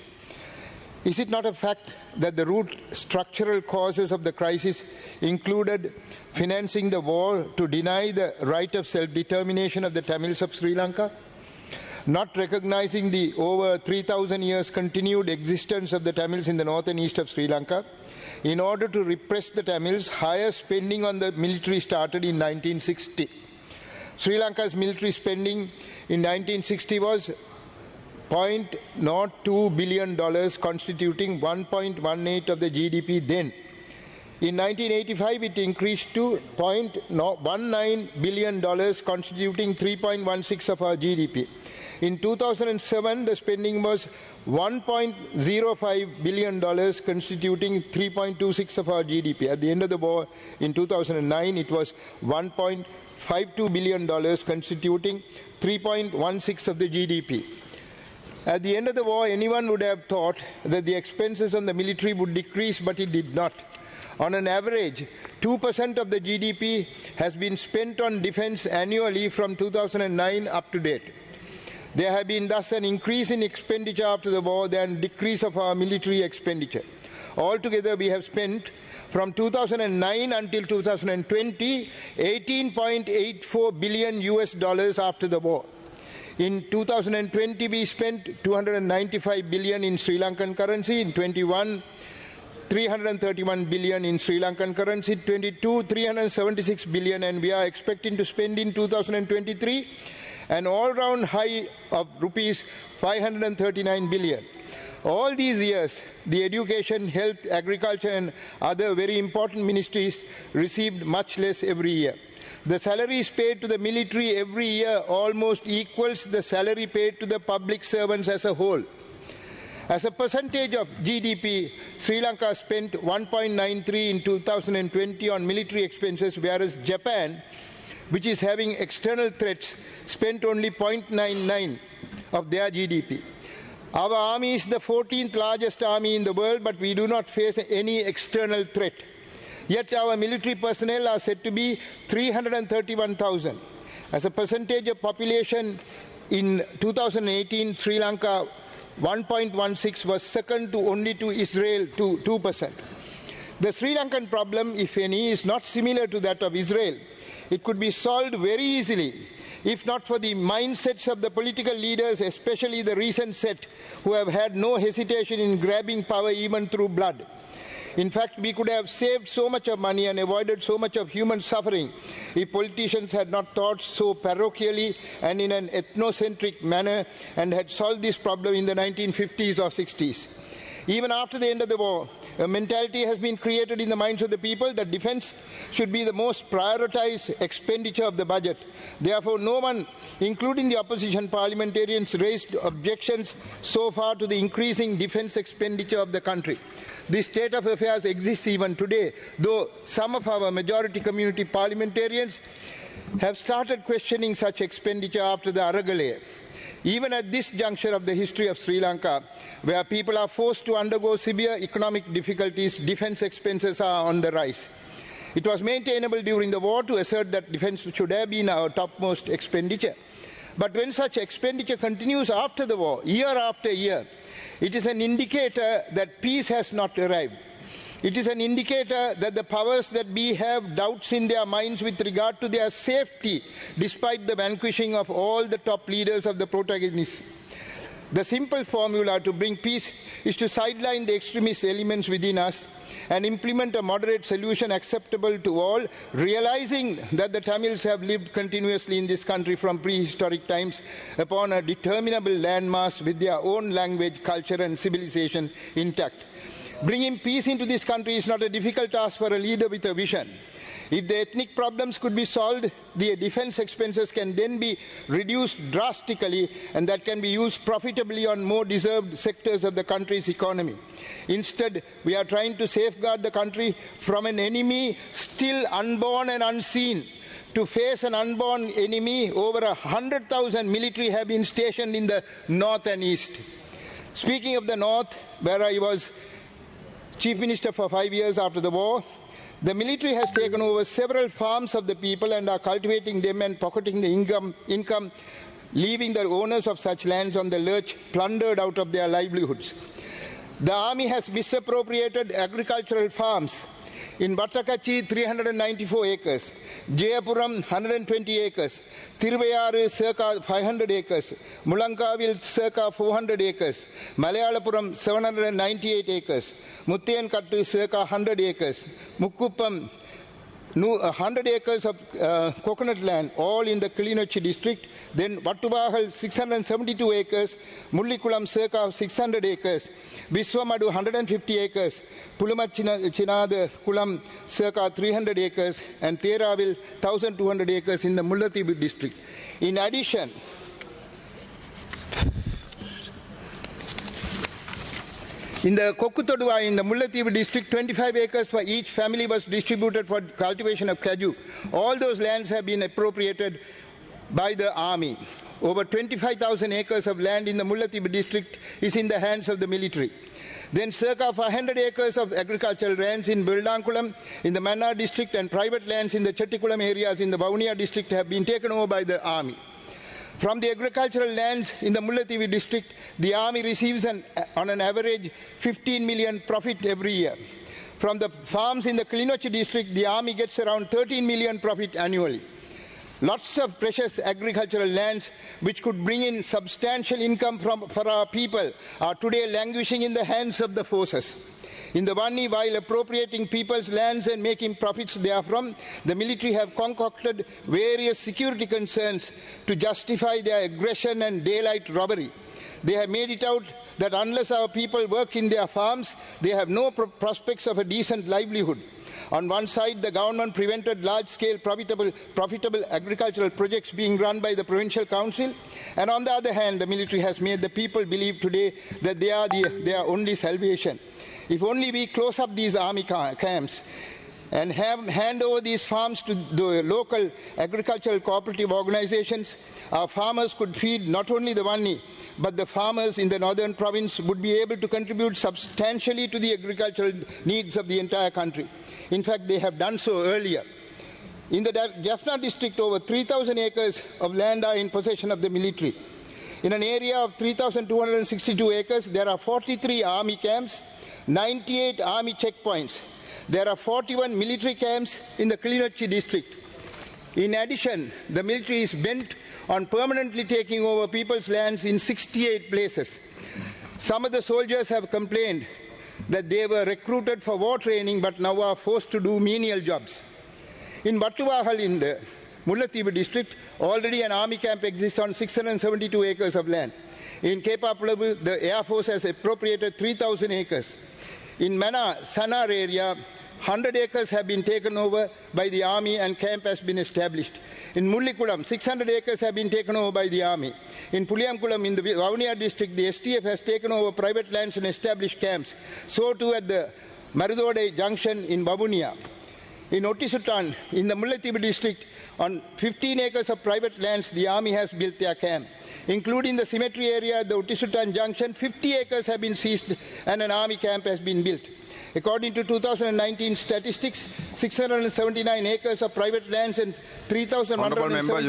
Is it not a fact that the root structural causes of the crisis included financing the war to deny the right of self-determination of the Tamils of Sri Lanka? Not recognizing the over 3,000 years continued existence of the Tamils in the north and east of Sri Lanka? In order to repress the Tamils, higher spending on the military started in 1960. Sri Lanka's military spending in 1960 was $0.02 billion, constituting 1.18% of the GDP then. In 1985, it increased to $0.19 billion, constituting 3.16% of our GDP. In 2007, the spending was $1.05 billion, constituting 3.26% of our GDP. At the end of the war in 2009, it was $1.52 billion, constituting 3.16% of the GDP. At the end of the war, anyone would have thought that the expenses on the military would decrease, but it did not. On an average, 2% of the GDP has been spent on defense annually from 2009 up to date. There have been thus an increase in expenditure after the war than decrease of our military expenditure. Altogether, we have spent from 2009 until 2020, $18.84 billion after the war. In 2020, we spent 295 billion in Sri Lankan currency. In 21, 331 billion in Sri Lankan currency. 22, 376 billion, and we are expecting to spend in 2023 an all-round high of rupees 539 billion. All these years, the education, health, agriculture and other very important ministries received much less every year. The salaries paid to the military every year almost equals the salary paid to the public servants as a whole. As a percentage of GDP, Sri Lanka spent 1.93 in 2020 on military expenses, whereas Japan, which is having external threats, spent only 0.99 of their GDP. Our army is the 14th largest army in the world, but we do not face any external threat. Yet our military personnel are said to be 331,000. As a percentage of population in 2018, Sri Lanka 1.16 was second to only to Israel to 2%. The Sri Lankan problem, if any, is not similar to that of Israel. It could be solved very easily if not for the mindsets of the political leaders, especially the recent set, who have had no hesitation in grabbing power even through blood. In fact, we could have saved so much of money and avoided so much of human suffering if politicians had not thought so parochially and in an ethnocentric manner and had solved this problem in the 1950s or 60s. Even after the end of the war, a mentality has been created in the minds of the people that defense should be the most prioritized expenditure of the budget. Therefore, no one, including the opposition parliamentarians, raised objections so far to the increasing defense expenditure of the country. This state of affairs exists even today, though some of our majority community parliamentarians have started questioning such expenditure after the Aragale. Even at this juncture of the history of Sri Lanka, where people are forced to undergo severe economic difficulties, defense expenses are on the rise. It was maintainable during the war to assert that defense should have been our topmost expenditure. But when such expenditure continues after the war, year after year, it is an indicator that peace has not arrived. It is an indicator that the powers that be have doubts in their minds with regard to their safety, despite the vanquishing of all the top leaders of the protagonists. The simple formula to bring peace is to sideline the extremist elements within us and implement a moderate solution acceptable to all, realizing that the Tamils have lived continuously in this country from prehistoric times upon a determinable landmass with their own language, culture and civilization intact. Bringing peace into this country is not a difficult task for a leader with a vision. If the ethnic problems could be solved, the defense expenses can then be reduced drastically, and that can be used profitably on more deserved sectors of the country's economy. Instead, we are trying to safeguard the country from an enemy still unborn and unseen. To face an unborn enemy, over 100,000 military have been stationed in the north and east. Speaking of the north, where I was Chief Minister for 5 years after the war, the military has taken over several farms of the people and are cultivating them and pocketing the income, leaving the owners of such lands on the lurch, plundered out of their livelihoods. The army has misappropriated agricultural farms. In Vattakachi, 394 acres, Jayapuram, 120 acres, Thiruvayaru, circa 500 acres, Mulankavil, circa 400 acres, Malayalapuram, 798 acres, Muthiyankattu, circa 100 acres, Mukkuppam, 100 acres of coconut land, all in the Kilinochchi district. Then Vattubahal, 672 acres, Mullikulam, circa 600 acres, Viswamadu, 150 acres, Pulumachinada Kulam, circa 300 acres, and Theravil, 1,200 acres in the Mullaitivu district. In addition, in the Kokkutodua, in the Mullaitivu district, 25 acres for each family was distributed for cultivation of kaju. All those lands have been appropriated by the army. Over 25,000 acres of land in the Mullaitivu district is in the hands of the military. Then circa 500 acres of agricultural lands in Beldankulam, in the Mannar district, and private lands in the Chettikulam areas in the Vavuniya district have been taken over by the army. From the agricultural lands in the Mullaitivu district, the army receives on an average 15 million profit every year. From the farms in the Kilinochchi district, the army gets around 13 million profit annually. Lots of precious agricultural lands which could bring in substantial income for our people are today languishing in the hands of the forces. In the Vanni, while appropriating people's lands and making profits therefrom, the military have concocted various security concerns to justify their aggression and daylight robbery. They have made it out that unless our people work in their farms, they have no prospects of a decent livelihood. On one side, the government prevented large-scale profitable agricultural projects being run by the provincial council, and on the other hand, the military has made the people believe today that they are their only salvation. If only we close up these army camps and hand over these farms to the local agricultural cooperative organizations, our farmers could feed not only the Vanni, but the farmers in the northern province would be able to contribute substantially to the agricultural needs of the entire country. In fact, they have done so earlier. In the Jaffna district, over 3,000 acres of land are in possession of the military. In an area of 3,262 acres, there are 43 army camps, 98 army checkpoints. There are 41 military camps in the Kilinochchi district. In addition, the military is bent on permanently taking over people's lands in 68 places. Some of the soldiers have complained that they were recruited for war training but now are forced to do menial jobs. In Battuvahal in the Mullaitivu district, already an army camp exists on 672 acres of land. In Kepapulavu, the Air Force has appropriated 3,000 acres. In Mana, Sanar area, 100 acres have been taken over by the army and camp has been established. In Mullikulam, 600 acres have been taken over by the army. In Puliyamkulam, in the Vavuniya district, the STF has taken over private lands and established camps. So too at the Marudode junction in Vavuniya. In Otisutan, in the Mullaitivu district, on 15 acres of private lands, the army has built their camp. Including the cemetery area at the Otisutan junction, 50 acres have been seized and an army camp has been built. According to 2019 statistics, 679 acres of private lands and 3,178... Honourable Member,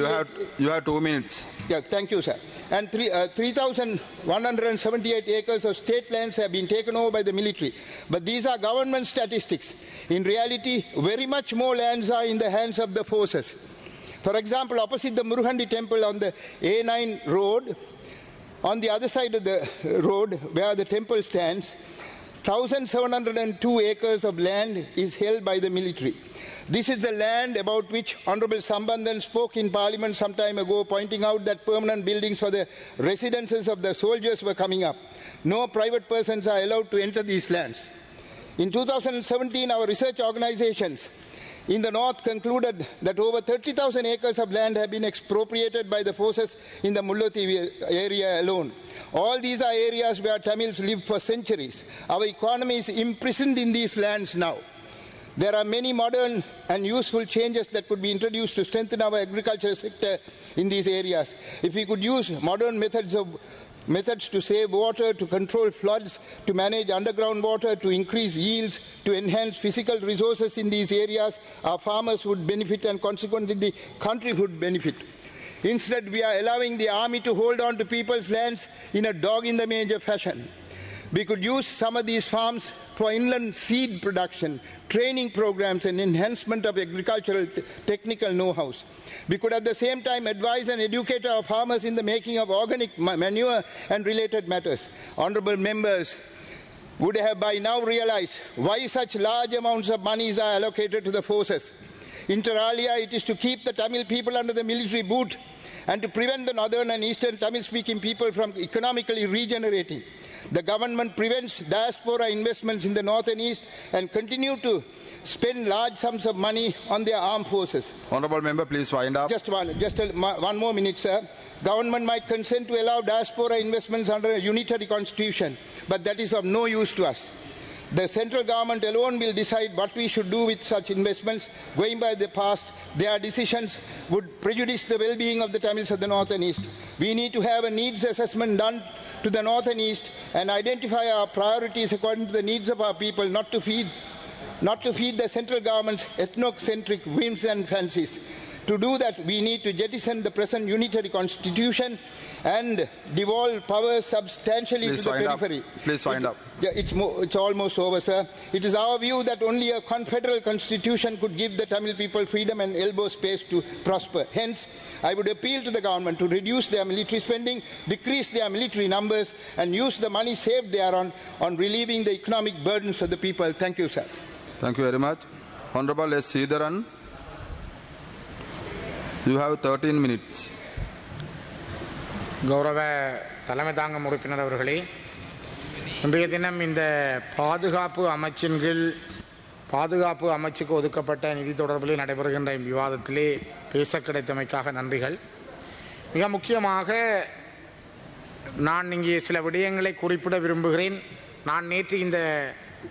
you have 2 minutes. Yeah, thank you, sir. And 3,178 acres of state lands have been taken over by the military. But these are government statistics. In reality, very much more lands are in the hands of the forces. For example, opposite the Muruhandi temple on the A9 road, on the other side of the road where the temple stands, 1,702 acres of land is held by the military. This is the land about which Honourable Sambandhan spoke in Parliament some time ago, pointing out that permanent buildings for the residences of the soldiers were coming up. No private persons are allowed to enter these lands. In 2017, our research organizations in the north concluded that over 30,000 acres of land have been expropriated by the forces in the Mullaitivu area alone. All these are areas where Tamils lived for centuries. Our economy is imprisoned in these lands now. There are many modern and useful changes that could be introduced to strengthen our agricultural sector in these areas. If we could use modern methods to save water, to control floods, to manage underground water, to increase yields, to enhance physical resources in these areas, our farmers would benefit and consequently the country would benefit. Instead, we are allowing the army to hold on to people's lands in a dog-in-the-manger fashion. We could use some of these farms for inland seed production, training programs and enhancement of agricultural technical know-hows. We could at the same time advise and educate our farmers in the making of organic manure and related matters. Honourable members would have by now realized why such large amounts of monies are allocated to the forces. Inter alia, it is to keep the Tamil people under the military boot and to prevent the northern and eastern Tamil-speaking people from economically regenerating. The government prevents diaspora investments in the north and east and continue to spend large sums of money on their armed forces. Honourable Member, please wind up. Just one more minute, sir. Government might consent to allow diaspora investments under a unitary constitution, but that is of no use to us. The central government alone will decide what we should do with such investments. Going by the past, their decisions would prejudice the well-being of the Tamils of the north and east. We need to have a needs assessment done to the north and east and identify our priorities according to the needs of our people, not to feed the central government's ethnocentric whims and fancies. To do that, we need to jettison the present unitary constitution and devolve power substantially to the periphery. Please wind up. Yeah, it's almost over, sir. It is our view that only a confederal constitution could give the Tamil people freedom and elbow space to prosper. Hence, I would appeal to the government to reduce their military spending, decrease their military numbers, and use the money saved thereon on relieving the economic burdens of the people. Thank you, sir. Thank you very much. Honourable S. Sridharan, you have 13 minutes. ගෞරව தலைமை தாங்கும் உறுப்பினர் அவர்களே, இன்றைய தினம் இந்த பாதுகாப்பு அமைச்சின் கீழ் பாதுகாப்பு அமைச்சுக்கு ஒதுக்கப்பட்ட நிதி தொடர்பில் நடைபெறுகின்ற விவாதத்திலே பேச கிடைத்தமைக்காக நன்றிகள். மிக முக்கியமாக நான் இங்கே சில விடயங்களை குறிப்பிட விரும்புகிறேன். நான் நேற்று இந்த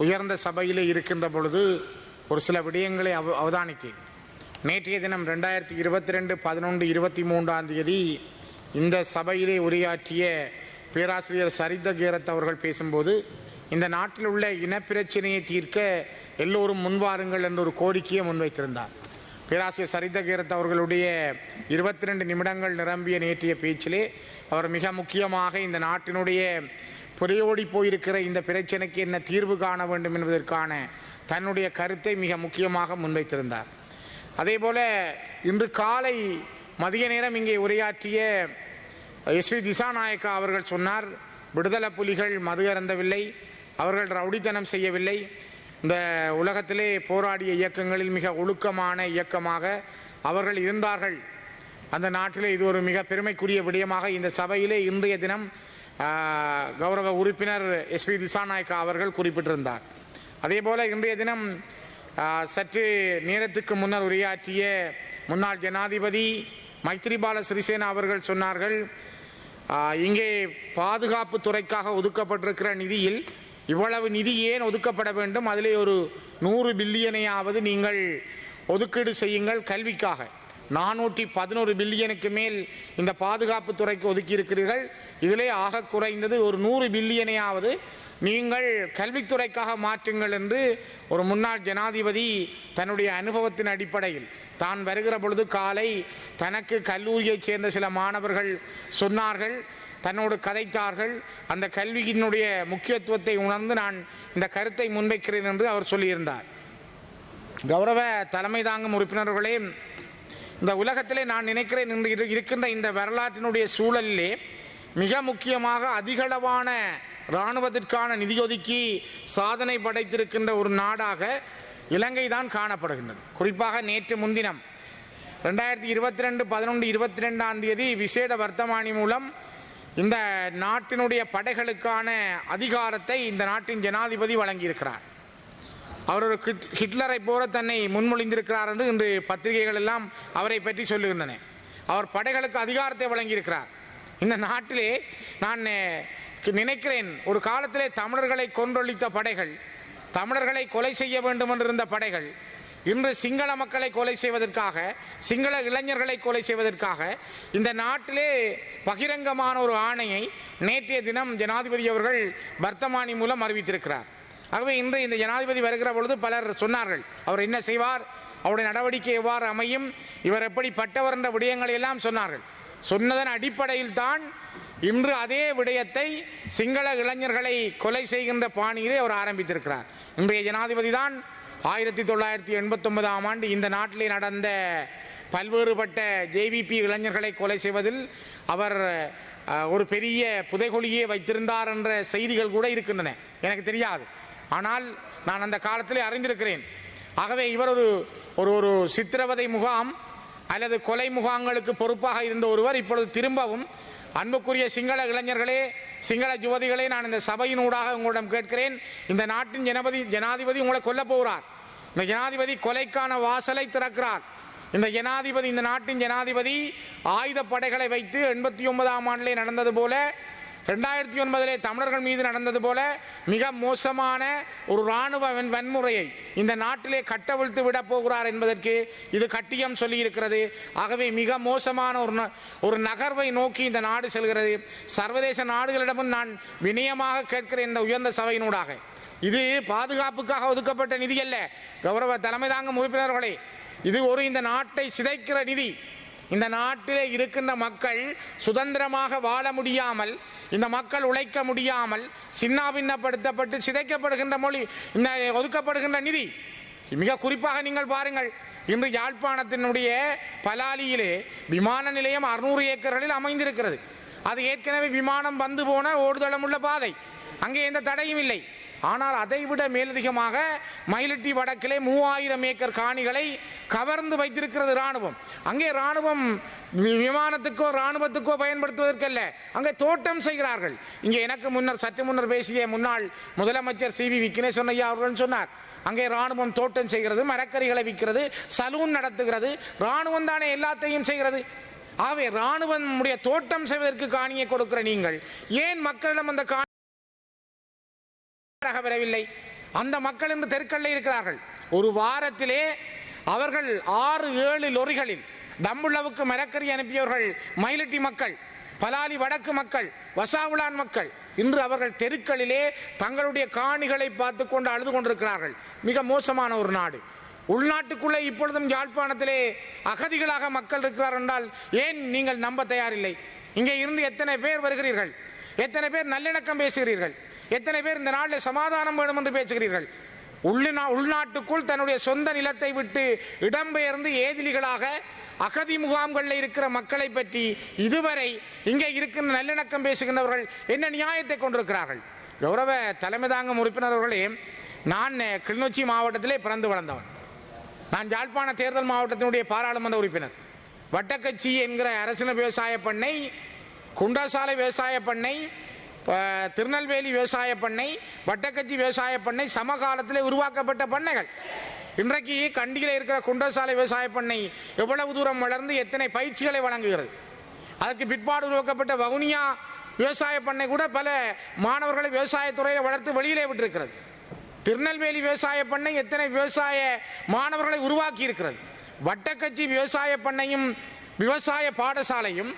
உயர்ந்த சபையிலே இருக்கின்ற பொழுது ஒரு சில விடயங்களை அவதானித்தேன். நேற்றைய தினம் 2022/11/23 இந்த சபையிலே உரையாற்றிய பேராசிரியர் சரித கேரத் அவர்கள் பேசும்போது, இந்த நாட்டில் உள்ள இனப்பிரச்சனையை தீர்க்க எல்லோரும் முன்வாருங்கள் என்ற ஒரு கோரிக்கையை முன்வைத்திருந்தார். பேராசிரியர் சரித கேரத் அவர்களுடைய 22 நிமிடங்கள் நிரம்பிய நேற்றைய பேச்சிலே அவர் மிக முக்கியமாக இந்த நாட்டினுடைய புரையோடி போயிருக்கிற இந்த பிரச்சனைக்கு என்ன தீர்வு காண வேண்டும் என்பதற்கான தன்னுடைய கருத்தை மிக முக்கியமாக முன்வைத்திருந்தார். அதேபோல இன்று காலை மதிய நேரம் இங்கே உரையாற்றிய எஸ்வி திசாநாயக்கா அவர்கள் சொன்னார், விடுதலை புலிகள் மது அருந்தவில்லை, அவர்கள் ரவுடித்தனம் செய்யவில்லை, இந்த உலகத்திலே போராடிய இயக்கங்களில் மிக ஒழுக்கமான இயக்கமாக அவர்கள் இருந்தார்கள். அந்த நாட்டிலே இது ஒரு மிக பெருமைக்குரிய விடயமாக இந்த சபையிலே இன்றைய தினம் கௌரவ உறுப்பினர் எஸ்வி திசாநாயக்கா அவர்கள் குறிப்பிட்டிருந்தார். அதேபோல இன்றைய தினம் சற்று நேரத்துக்கு முன்னர் உரையாற்றிய முன்னாள் ஜனாதிபதி மைத்ரிபால சிறிசேனா அவர்கள் சொன்னார்கள், இங்கே பாதுகாப்பு துறைக்காக ஒதுக்கப்பட்டிருக்கிற நிதியில் இவ்வளவு நிதி ஏன் ஒதுக்கப்பட வேண்டும், அதிலே ஒரு 100 பில்லியனையாவது நீங்கள் ஒதுக்கீடு செய்யுங்கள் கல்விக்காக. 411 பில்லியனுக்கு மேல் இந்த பாதுகாப்பு துறைக்கு ஒதுக்கி இருக்கிறீர்கள், இதிலே ஆக குறைந்தது ஒரு 100 பில்லியனையாவது நீங்கள் கல்வித்துறைக்காக மாற்றுங்கள் என்று ஒரு முன்னாள் ஜனாதிபதி தன்னுடைய அனுபவத்தின் அடிப்படையில் தான் வருகிற பொழுது காலை தனக்கு கல்லூரியைச் சேர்ந்த சில மாணவர்கள் சொன்னார்கள், தன்னோடு கதைத்தார்கள். அந்த கல்வியினுடைய முக்கியத்துவத்தை உணர்ந்து நான் இந்த கருத்தை முன்வைக்கிறேன் என்று அவர் சொல்லியிருந்தார். கௌரவ தலைமை தாங்கும் உறுப்பினர்களே, இந்த உலகத்திலே நான் நினைக்கிறேன் இன்று இருக்கின்ற இந்த வரலாற்றினுடைய சூழலிலே மிக முக்கியமாக அதிகளவான இராணுவத்திற்கான நிதி ஒதுக்கி சாதனை படைத்திருக்கின்ற ஒரு நாடாக இலங்கை தான் காணப்படுகின்றது. குறிப்பாக நேற்று முன்தினம் 2022/11/22 விசேட வர்த்தமானி மூலம் இந்த நாட்டினுடைய படைகளுக்கான அதிகாரத்தை இந்த நாட்டின் ஜனாதிபதி வழங்கியிருக்கிறார். அவர் ஒரு ஹிட்லரை போல தன்னை முன்மொழிந்திருக்கிறார் என்று இன்று பத்திரிகைகள் எல்லாம் அவரை பற்றி சொல்லுகின்றன. அவர் படைகளுக்கு அதிகாரத்தை வழங்கியிருக்கிறார். இந்த நாட்டிலே நான் நினைக்கிறேன், ஒரு காலத்திலே தமிழர்களை கொன்றொழித்த படைகள், தமிழர்களை கொலை செய்ய வேண்டும் என்றிருந்த படைகள் இன்று சிங்கள மக்களை கொலை செய்வதற்காக, சிங்கள இளைஞர்களை கொலை செய்வதற்காக இந்த நாட்டிலே பகிரங்கமான ஒரு ஆணையை நேற்றைய தினம் ஜனாதிபதி அவர்கள் வர்த்தமானி மூலம் அறிவித்திருக்கிறார். ஆகவே இன்று இந்த ஜனாதிபதி வருகிற பொழுது பலர் சொன்னார்கள், அவர் என்ன செய்வார், அவருடைய நடவடிக்கை எவ்வாறு அமையும், இவர் எப்படிப்பட்டவர் என்ற விடயங்களை எல்லாம் சொன்னார்கள். சொன்னதன் அடிப்படையில் தான் இன்று அதே விடயத்தை சிங்கள இளைஞர்களை கொலை செய்கின்ற பாணியிலே அவர் ஆரம்பித்திருக்கிறார். இன்றைய ஜனாதிபதி தான் 1989ஆம் ஆண்டு இந்த நாட்டிலே நடந்த பல்வேறுபட்ட ஜேவிபி இளைஞர்களை கொலை செய்வதில் அவர் ஒரு பெரிய புதைகுழியை வைத்திருந்தார் என்ற செய்திகள் கூட இருக்கின்றன. எனக்கு தெரியாது, ஆனால் நான் அந்த காலத்திலே அறிந்திருக்கிறேன். ஆகவே இவர் ஒரு சித்திரவதை முகாம் அல்லது கொலை முகாம்களுக்கு பொறுப்பாக இருந்த ஒருவர் இப்பொழுது திரும்பவும், அன்புக்குரிய சிங்கள இளைஞர்களே, சிங்கள யுவதிகளே, நான் இந்த சபையினூடாக உங்களிடம் கேட்கிறேன், இந்த நாட்டின் ஜனாதிபதி உங்களை கொல்ல போகிறார். இந்த ஜனாதிபதி கொலைக்கான வாசலை திறக்கிறார். இந்த நாட்டின் ஜனாதிபதி ஆயுத படைகளை வைத்து 89ஆம் ஆண்டிலே நடந்தது போல, 2009 தமிழர்கள் மீது நடந்தது போல மிக மோசமான ஒரு இராணுவ வன்முறையை இந்த நாட்டிலே கட்டவிழ்த்து விட போகிறார் என்பதற்கு இது கட்டியம் சொல்லி இருக்கிறது. ஆகவே மிக மோசமான ஒரு நகர்வை நோக்கி இந்த நாடு செல்கிறது. சர்வதேச நாடுகளிடமும் நான் வினயமாக கேட்கிறேன், இந்த உயர்ந்த சபையினூடாக, இது பாதுகாப்புக்காக ஒதுக்கப்பட்ட நிதி அல்ல. கௌரவ தலைமை தாங்கும் உறுப்பினர்களே, இது இந்த நாட்டை சிதைக்கிற நிதி. இந்த நாட்டிலே இருக்கின்ற மக்கள் சுதந்திரமாக வாழ முடியாமல், இந்த மக்கள் உழைக்க முடியாமல் சின்னாபின்னப்படுத்தப்பட்டு சிதைக்கப்படுகின்ற மொழி இந்த ஒதுக்கப்படுகின்ற நிதி. மிக குறிப்பாக நீங்கள் பாருங்கள், இன்று யாழ்ப்பாணத்தினுடைய பலாலியிலே விமான நிலையம் 600 ஏக்கர்களில் அமைந்திருக்கிறது. அது ஏற்கனவே விமானம் வந்து போன ஓடுதளமுள்ள பாதை, அங்கே எந்த தடையும் இல்லை. ஆனால் அதைவிட மேலதிகமாக மயிலிட்டி வடக்கிலே 3000 ஏக்கர் காணிகளை கவர்ந்து வைத்திருக்கிறது இராணுவம். அங்கே இராணுவம் விமானத்துக்கோ இராணுவத்துக்கோ பயன்படுத்துவதற்கல்ல, அங்கே தோட்டம் செய்கிறார்கள். இங்கே எனக்கு சற்று முன்னர் பேசிய முன்னாள் முதலமைச்சர் CV விக்னேஸ்வரன் ஐயா அவர்கள் சொன்னார், அங்கே இராணுவம் தோட்டம் செய்கிறது, மரக்கறிகளை விற்கிறது, சலூன் நடத்துகிறது, இராணுவம் தானே எல்லாத்தையும் செய்கிறது. ஆகவே இராணுவம் தோட்டம் செய்வதற்கு காணியை கொடுக்கிற நீங்கள் ஏன் மக்களிடம் அந்த காணி வரவில்லை? அந்த மக்கள் இன்று தெருக்களில் இருக்கிறார்கள். ஒரு வாரத்திலே அவர்கள் 6-7 லொரிகளில் டம்புள்ளவுக்கு மரக்கறி அனுப்பியவர்கள் மயிலிட்டி மக்கள், பலாலி வடக்கு மக்கள், வசாவுலான் மக்கள். இன்று அவர்கள் தெருக்களிலே தங்களுடைய காணிகளை பார்த்து கொண்டு அழுது கொண்டிருக்கிறார்கள். மிக மோசமான ஒரு நாடு. உள்நாட்டுக்குள்ளே இப்பொழுதும் யாழ்ப்பாணத்திலே அகதிகளாக மக்கள் இருக்கிறார் என்றால் ஏன் நீங்கள் நம்ப தயாரில்லை? இங்கே இருந்து எத்தனை பேர் வருகிறீர்கள்? எத்தனை பேர் நல்லிணக்கம் பேசுகிறீர்கள்? எத்தனை பேர் இந்த நாட்டில் சமாதானம் வேணும் என்று பேசுகிறீர்கள்? உள்நாட்டுக்குள் தன்னுடைய சொந்த நிலத்தை விட்டு இடம்பெயர்ந்து ஏதிலிகளாக அகதி முகாம்களில் இருக்கிற மக்களை பற்றி இதுவரை இங்கே இருக்கின்ற நல்லிணக்கம் பேசுகின்றவர்கள் என்ன நியாயத்தை கொண்டிருக்கிறார்கள்? கௌரவ தலைமை தாங்கும் உறுப்பினர்களே, நான் கிளிநொச்சி மாவட்டத்திலே பிறந்து வளர்ந்தவன். நான் யாழ்ப்பாண தேர்தல் மாவட்டத்தினுடைய பாராளுமன்ற உறுப்பினர். வட்டக்கச்சி என்கிற அரசின விவசாய பண்ணை, குண்டாசாலை விவசாய பண்ணை, திருநெல்வேலி விவசாய பண்ணை, வட்டக்கச்சி விவசாய பண்ணை சமகாலத்திலே உருவாக்கப்பட்ட பண்ணைகள். இன்றைக்கு கண்டியில் இருக்கிற குண்டசாலை விவசாய பண்ணை எவ்வளவு தூரம் வளர்ந்து எத்தனை பயிற்சிகளை வழங்குகிறது. அதற்கு பிற்பாடு உருவாக்கப்பட்ட வவுனியா விவசாய பண்ணை கூட பல மாணவர்களை விவசாயத்துறையை வளர்த்து வெளியிலே விட்டிருக்கிறது. திருநெல்வேலி விவசாய பண்ணை எத்தனை விவசாய மாணவர்களை உருவாக்கி இருக்கிறது. வட்டக்கச்சி விவசாய பண்ணையும் விவசாய பாடசாலையும்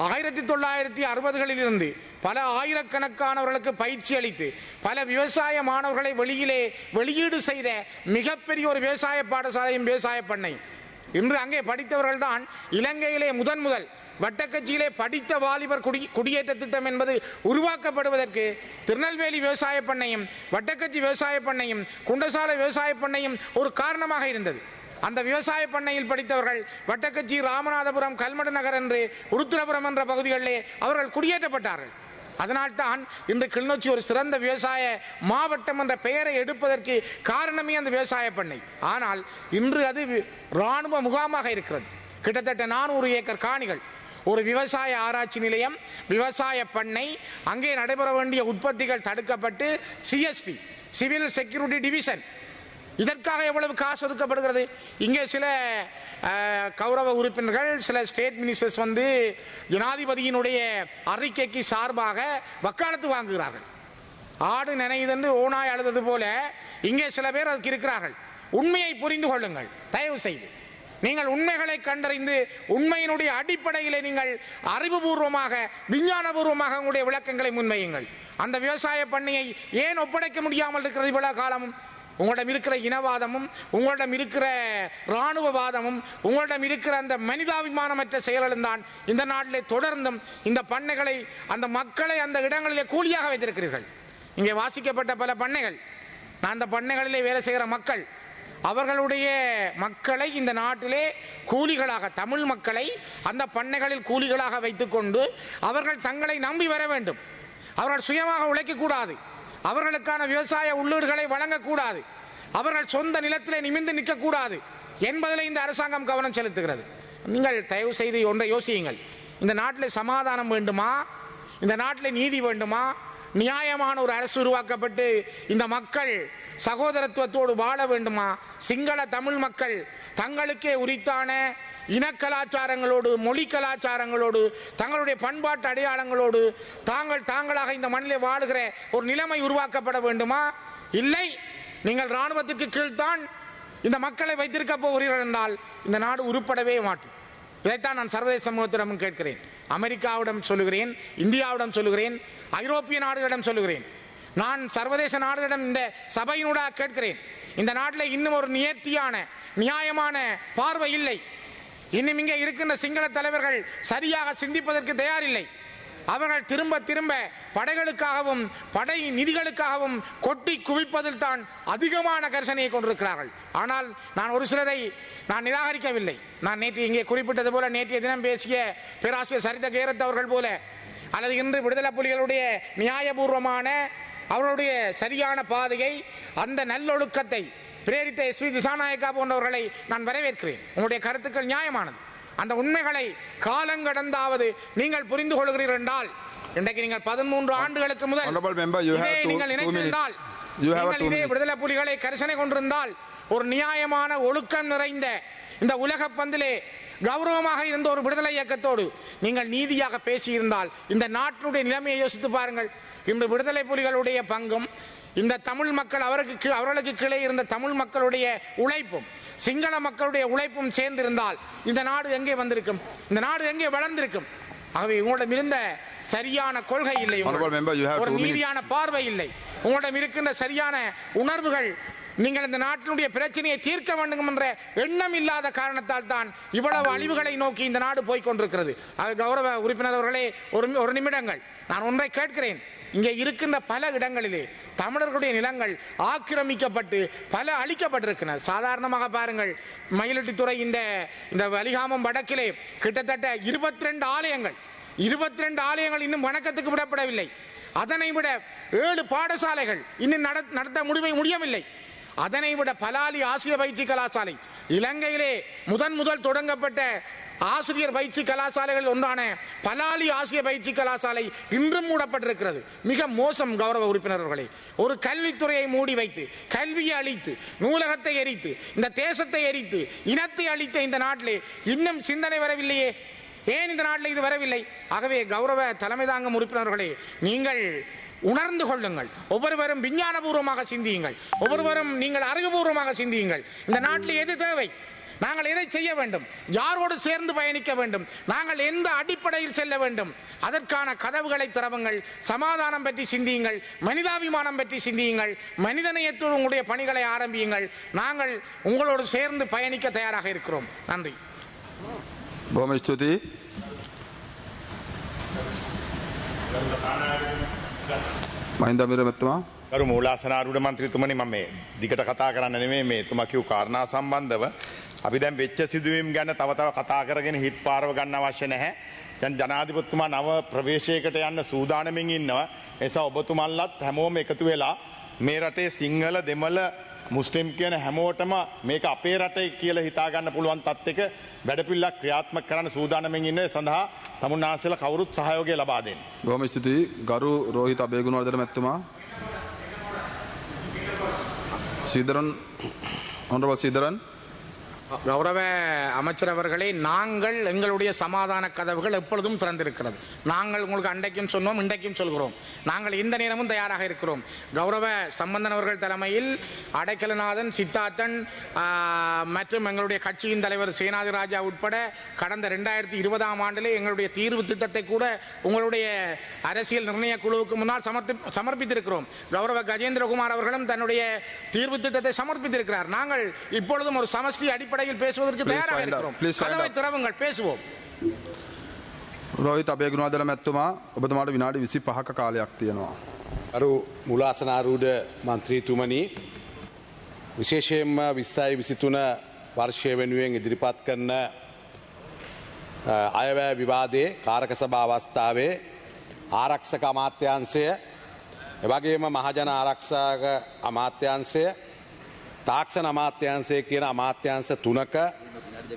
1960களில் இருந்து பல ஆயிரக்கணக்கானவர்களுக்கு பயிற்சி அளித்து பல விவசாய மாணவர்களை வெளியீடு செய்த மிகப்பெரிய ஒரு விவசாய பாடசாலையும் விவசாய பண்ணை. இன்று அங்கே படித்தவர்கள் தான் இலங்கையிலே முதல் வட்டக்கட்சியிலே படித்த வாலிபர் குடியேற்ற திட்டம் என்பது உருவாக்கப்படுவதற்கு திருநெல்வேலி விவசாய பண்ணையும் வட்டக்கட்சி விவசாய பண்ணையும் குண்டசாலை விவசாய பண்ணையும் ஒரு காரணமாக இருந்தது. அந்த விவசாய பண்ணையில் படித்தவர்கள் வட்டக்கச்சி, ராமநாதபுரம், கல்மடு நகர் என்று உருத்திரபுரம் என்ற பகுதிகளிலே அவர்கள் குடியேற்றப்பட்டார்கள். அதனால்தான் இன்று கிளிநொச்சி ஒரு சிறந்த விவசாய மாவட்டம் என்ற பெயரை எடுப்பதற்கு காரணமே அந்த விவசாய பண்ணை. ஆனால் இன்று அது இராணுவ முகாமாக இருக்கிறது. கிட்டத்தட்ட 400 ஏக்கர் காணிகள், ஒரு விவசாய ஆராய்ச்சி நிலையம், விவசாய பண்ணை, அங்கே நடைபெற வேண்டிய உற்பத்திகள் தடுக்கப்பட்டு CST சிவில் செக்யூரிட்டி டிவிஷன், இதற்காக எவ்வளவு காசு ஒதுக்கப்படுகிறது? இங்கே சில கௌரவ உறுப்பினர்கள், சில ஸ்டேட் மினிஸ்டர்ஸ் வந்து ஜனாதிபதியினுடைய அறிக்கைக்கு சார்பாக வக்காலத்து வாங்குகிறார்கள். ஆடு நினைதென்று ஓனாய் அழுதது போல இங்கே சில பேர் அதுக்கு இருக்கிறார்கள். உண்மையை புரிந்து கொள்ளுங்கள் தயவு செய்து. நீங்கள் உண்மைகளை கண்டறிந்து உண்மையினுடைய அடிப்படையிலே நீங்கள் அறிவுபூர்வமாக விஞ்ஞானபூர்வமாக உங்களுடைய விளக்கங்களை முன்வையுங்கள். அந்த விவசாய பண்ணையை ஏன் ஒப்படைக்க முடியாமல் இருக்கிறது இவ்வளவு காலமும்? உங்களிடம் இருக்கிற இனவாதமும், உங்களிடம் இருக்கிற இராணுவவாதமும், உங்களிடம் இருக்கிற அந்த மனிதாபிமானமற்ற செயல்களும் தான் இந்த நாட்டிலே தொடர்ந்தும் இந்த பண்ணைகளை, அந்த மக்களை அந்த இடங்களிலே கூலியாக வைத்திருக்கிறீர்கள். இங்கே வாசிக்கப்பட்ட பல பண்ணைகள், நான் அந்த பண்ணைகளிலே வேலை செய்கிற மக்கள், அவர்களுடைய மக்களை இந்த நாட்டிலே கூலிகளாக, தமிழ் மக்களை அந்த பண்ணைகளில் கூலிகளாக வைத்துக்கொண்டு அவர்கள் தங்களை நம்பி வர வேண்டும். அவர்கள் சுயமாக உழைக்கக்கூடாது, அவர்களுக்கான விவசாய உள்ளீடுகளை வழங்கக்கூடாது, அவர்கள் சொந்த நிலத்திலே நிமிர்ந்து நிற்கக்கூடாது என்பதில் இந்த அரசாங்கம் கவனம் செலுத்துகிறது. நீங்கள் தயவு செய்து ஒன்றை யோசியுங்கள். இந்த நாட்டில் சமாதானம் வேண்டுமா? இந்த நாட்டில் நீதி வேண்டுமா? நியாயமான ஒரு அரசு உருவாக்கப்பட்டு இந்த மக்கள் சகோதரத்துவத்தோடு வாழ வேண்டுமா? சிங்கள தமிழ் மக்கள் தங்களுக்கே உரித்தான இன கலாச்சாரங்களோடு, மொழி கலாச்சாரங்களோடு, தங்களுடைய பண்பாட்டு அடையாளங்களோடு தாங்களாக இந்த மண்ணிலே வாழுகிற ஒரு நிலைமை உருவாக்கப்பட வேண்டுமா? இல்லை, நீங்கள் இராணுவத்திற்கு கீழ்தான் இந்த மக்களை வைத்திருக்க போகிறீர்கள் என்றால் இந்த நாடு உருப்படவே மாட்டேன். இதைத்தான் நான் சர்வதேச சமூகத்திடம் கேட்கிறேன். அமெரிக்காவிடம் சொல்லுகிறேன், இந்தியாவிடம் சொல்லுகிறேன், ஐரோப்பிய நாடுகளிடம் சொல்லுகிறேன். நான் சர்வதேச நாடுகளிடம் இந்த சபையினூடாக கேட்கிறேன். இந்த நாட்டில் இன்னும் ஒரு நேர்த்தியான நியாயமான பார்வை இல்லை. இன்னும் இங்கே இருக்கின்ற சிங்கள தலைவர்கள் சரியாக சிந்திப்பதற்கு தயாரில்லை. அவர்கள் திரும்ப திரும்ப படைகளுக்காகவும் படை நிதிகளுக்காகவும் கொட்டி குவிப்பதில் தான் அதிகமான கர்சனையை கொண்டிருக்கிறார்கள். ஆனால் நான் ஒரு சிலரை நான் நிராகரிக்கவில்லை. நான் நேற்று இங்கே குறிப்பிட்டது போல, நேற்றைய தினம் பேசிய பேராசிரியர் சரித கேரத் அவர்கள் போல, அல்லது இன்று விடுதலை புலிகளுடைய நியாயபூர்வமான அவருடைய சரியான பாதையை, அந்த நல்லொழுக்கத்தை பிரேரித்த எஸ்வி திசாநாயக்கா போன்றவர்களை நான் வரவேற்கிறேன். உங்களுடைய கருத்துக்கள் நியாயமானது. அந்த உண்மைகளை காலங்கடந்தாவது நீங்கள் புரிந்து கொள்கிறீர்கள் என்றால், இன்றைக்கு நீங்கள் 13 ஆண்டுகளுக்கு முதல் நீங்கள் நினைத்திருந்தால், இதே விடுதலை புலிகளை கரிசனை கொண்டிருந்தால், ஒரு நியாயமான ஒழுக்கம் நிறைந்த இந்த உலக பந்திலே கௌரவமாக இருந்த ஒரு விடுதலை இயக்கத்தோடு நீங்கள் நீதியாக பேசியிருந்தால், இந்த நாட்டினுடைய நிலைமையை யோசித்து பாருங்கள். இன்று விடுதலை புலிகளுடைய பங்கும், இந்த தமிழ் மக்கள் அவர்களுக்கு கீழே இருந்த தமிழ் மக்களுடைய உழைப்பும், சிங்கள மக்களுடைய உழைப்பும் சேர்ந்திருந்தால் இந்த நாடு எங்கே வந்திருக்கும்? இந்த நாடு எங்கே வளர்ந்திருக்கும்? ஆகவே உங்களிடம் இருந்த சரியான கொள்கை இல்லை, ஒரு நீதியான பார்வை இல்லை, உங்களிடம் இருக்கின்ற சரியான உணர்வுகள், நீங்கள் இந்த நாட்டினுடைய பிரச்சனையை தீர்க்க வேண்டும் என்ற எண்ணம் இல்லாத காரணத்தால் தான் இவ்வளவு அழிவுகளை நோக்கி இந்த நாடு போய்கொண்டிருக்கிறது. கௌரவ உறுப்பினர் அவர்களே, ஒரு நிமிடங்கள் நான் ஒன்றை கேட்கிறேன். இங்கே இருக்கின்ற பல இடங்களிலே தமிழர்களுடைய நிலங்கள் ஆக்கிரமிக்கப்பட்டு பல அழிக்கப்பட்டிருக்கின்றன. சாதாரணமாக பாருங்கள், மயிலட்டித்துறை இந்த வலிகாமம் வடக்கிலே கிட்டத்தட்ட 22 ஆலயங்கள் இன்னும் வணக்கத்துக்கு விடப்படவில்லை. அதனை விட 7 பாடசாலைகள் இன்னும் நடத்த முடியவில்லை. அதனை விட பலாலி ஆசிய பயிற்சி கலாசாலை, இலங்கையிலே முதல் தொடங்கப்பட்ட ஆசிரியர் பயிற்சி கலாசாலைகள் ஒன்றான பலாலி ஆசிய பயிற்சி கலாசாலை இன்றும் மூடப்பட்டிருக்கிறது. மிக மோசம் கௌரவ உறுப்பினர்களே. ஒரு கல்வித்துறையை மூடி வைத்து, கல்வியை அழித்து, நூலகத்தை எரித்து, இந்த தேசத்தை எரித்து, இனத்தை அழித்த இந்த நாட்டிலே இன்னும் சிந்தனை வரவில்லையே? ஏன் இந்த நாட்டில் இது வரவில்லை? ஆகவே கௌரவ தலைமை தாங்கும் உறுப்பினர்களே, நீங்கள் உணர்ந்து கொள்ளுங்கள். ஒவ்வொருவரும் விஞ்ஞானபூர்வமாக சிந்தியுங்கள். ஒவ்வொருவரும் நீங்கள் அறிவுபூர்வமாக சிந்தியுங்கள். இந்த நாட்டில் எது தேவை? நாங்கள் எதை செய்ய வேண்டும்? யாரோடு சேர்ந்து பயணிக்க வேண்டும்? நாங்கள் எந்த அடிப்படையில் செல்ல வேண்டும்? அதற்கான கதவுகளை திறவுங்கள். சமாதானம் பற்றி சிந்தியுங்கள், மனிதாபிமானம் பற்றி சிந்தியுங்கள், மனிதநேயத்தோடு உங்களுடைய பணிகளை ஆரம்பியுங்கள். நாங்கள் உங்களோடு சேர்ந்து பயணிக்க தயாராக இருக்கிறோம். நன்றி. බොහොම ස්තුතියි. මහින්ද අමරතුමා. ගරු මූලාසනාරූඪ මන්ත්‍රීතුමනි, මම මේ දිගට කතා කරන්න නෙමෙයි මේ තුමා කියු කාරණා සම්බන්ධව අපි දැන් වෙච්ච සිදුවීම් ගැන තව කතා කරගෙන හිත් පාරව ගන්න අවශ්‍ය නැහැ. දැන් ජනාධිපතිතුමා නව ප්‍රවේශයකට යන්න සූදානමින් ඉන්නවා. ඒ නිසා ඔබතුමන්ලත් හැමෝම එකතු වෙලා මේ රටේ සිංහල, දෙමළ, මුස්ලිම් කියන හැමෝටම මේක අපේ රටේ කියලා හිතා ගන්න පුළුවන් තත්ත්වයක වැඩපිළිවෙලක් ක්‍රියාත්මක කරන්න සූදානමින් ඉන්න. ඒ සඳහා තමුන්නාන්සේලා කවුරුත් සහයෝගය ලබා දෙන්න. බොහොම ස්තුතියි. ගරු රෝහිත අබේගුණවර්ධන මැතිතුමා. சீதரன், honorable சீதரன். கௌரவ அமைச்சர் அவர்களே, நாங்கள் எங்களுடைய சமாதான கதவுகள் எப்பொழுதும் திறந்திருக்கிறது. நாங்கள் உங்களுக்கு அன்றைக்கும் சொன்னோம், இன்றைக்கும் சொல்கிறோம். நாங்கள் எந்த நேரமும் தயாராக இருக்கிறோம். கௌரவ சம்பந்தன் அவர்கள் தலைமையில் அடைக்கலநாதன், சித்தார்த்தன் மற்றும் எங்களுடைய கட்சியின் தலைவர் சேனாதி ராஜா உட்பட கடந்த 2020ஆம் ஆண்டிலே எங்களுடைய தீர்வு திட்டத்தை கூட உங்களுடைய அரசியல் நிர்ணய குழுவுக்கு முன்னால் சமர்ப்பித்திருக்கிறோம். கௌரவ கஜேந்திரகுமார் அவர்களும் தன்னுடைய தீர்வு திட்டத்தை சமர்ப்பித்திருக்கிறார். நாங்கள் இப்பொழுதும் ஒரு சமஷ்டி அடிப்படை பேசுவதற்கு தயாராக இருக்கிறோம். கதவை திறவுங்கள், பேசுவோம். රෝහිත අබේගුණවර්ධන මැතිතුමා, ඔබතුමාට විනාඩි 25ක කාලයක් තියෙනවා. අරු මුලාසනාරූඪ මන්ත්‍රීතුමනි, විශේෂයෙන්ම 2023 වර්ෂය වෙනුවෙන් ඉදිරිපත් කරන අයවැය විවාදයේ කාරක සභා අවස්ථාවේ ආරක්ෂක අමාත්‍යාංශය, එවැගේම මහජන ආරක්ෂක අමාත්‍යාංශය, තාක්ෂණ අමාත්‍යාංශය කියන අමාත්‍යාංශ 3ක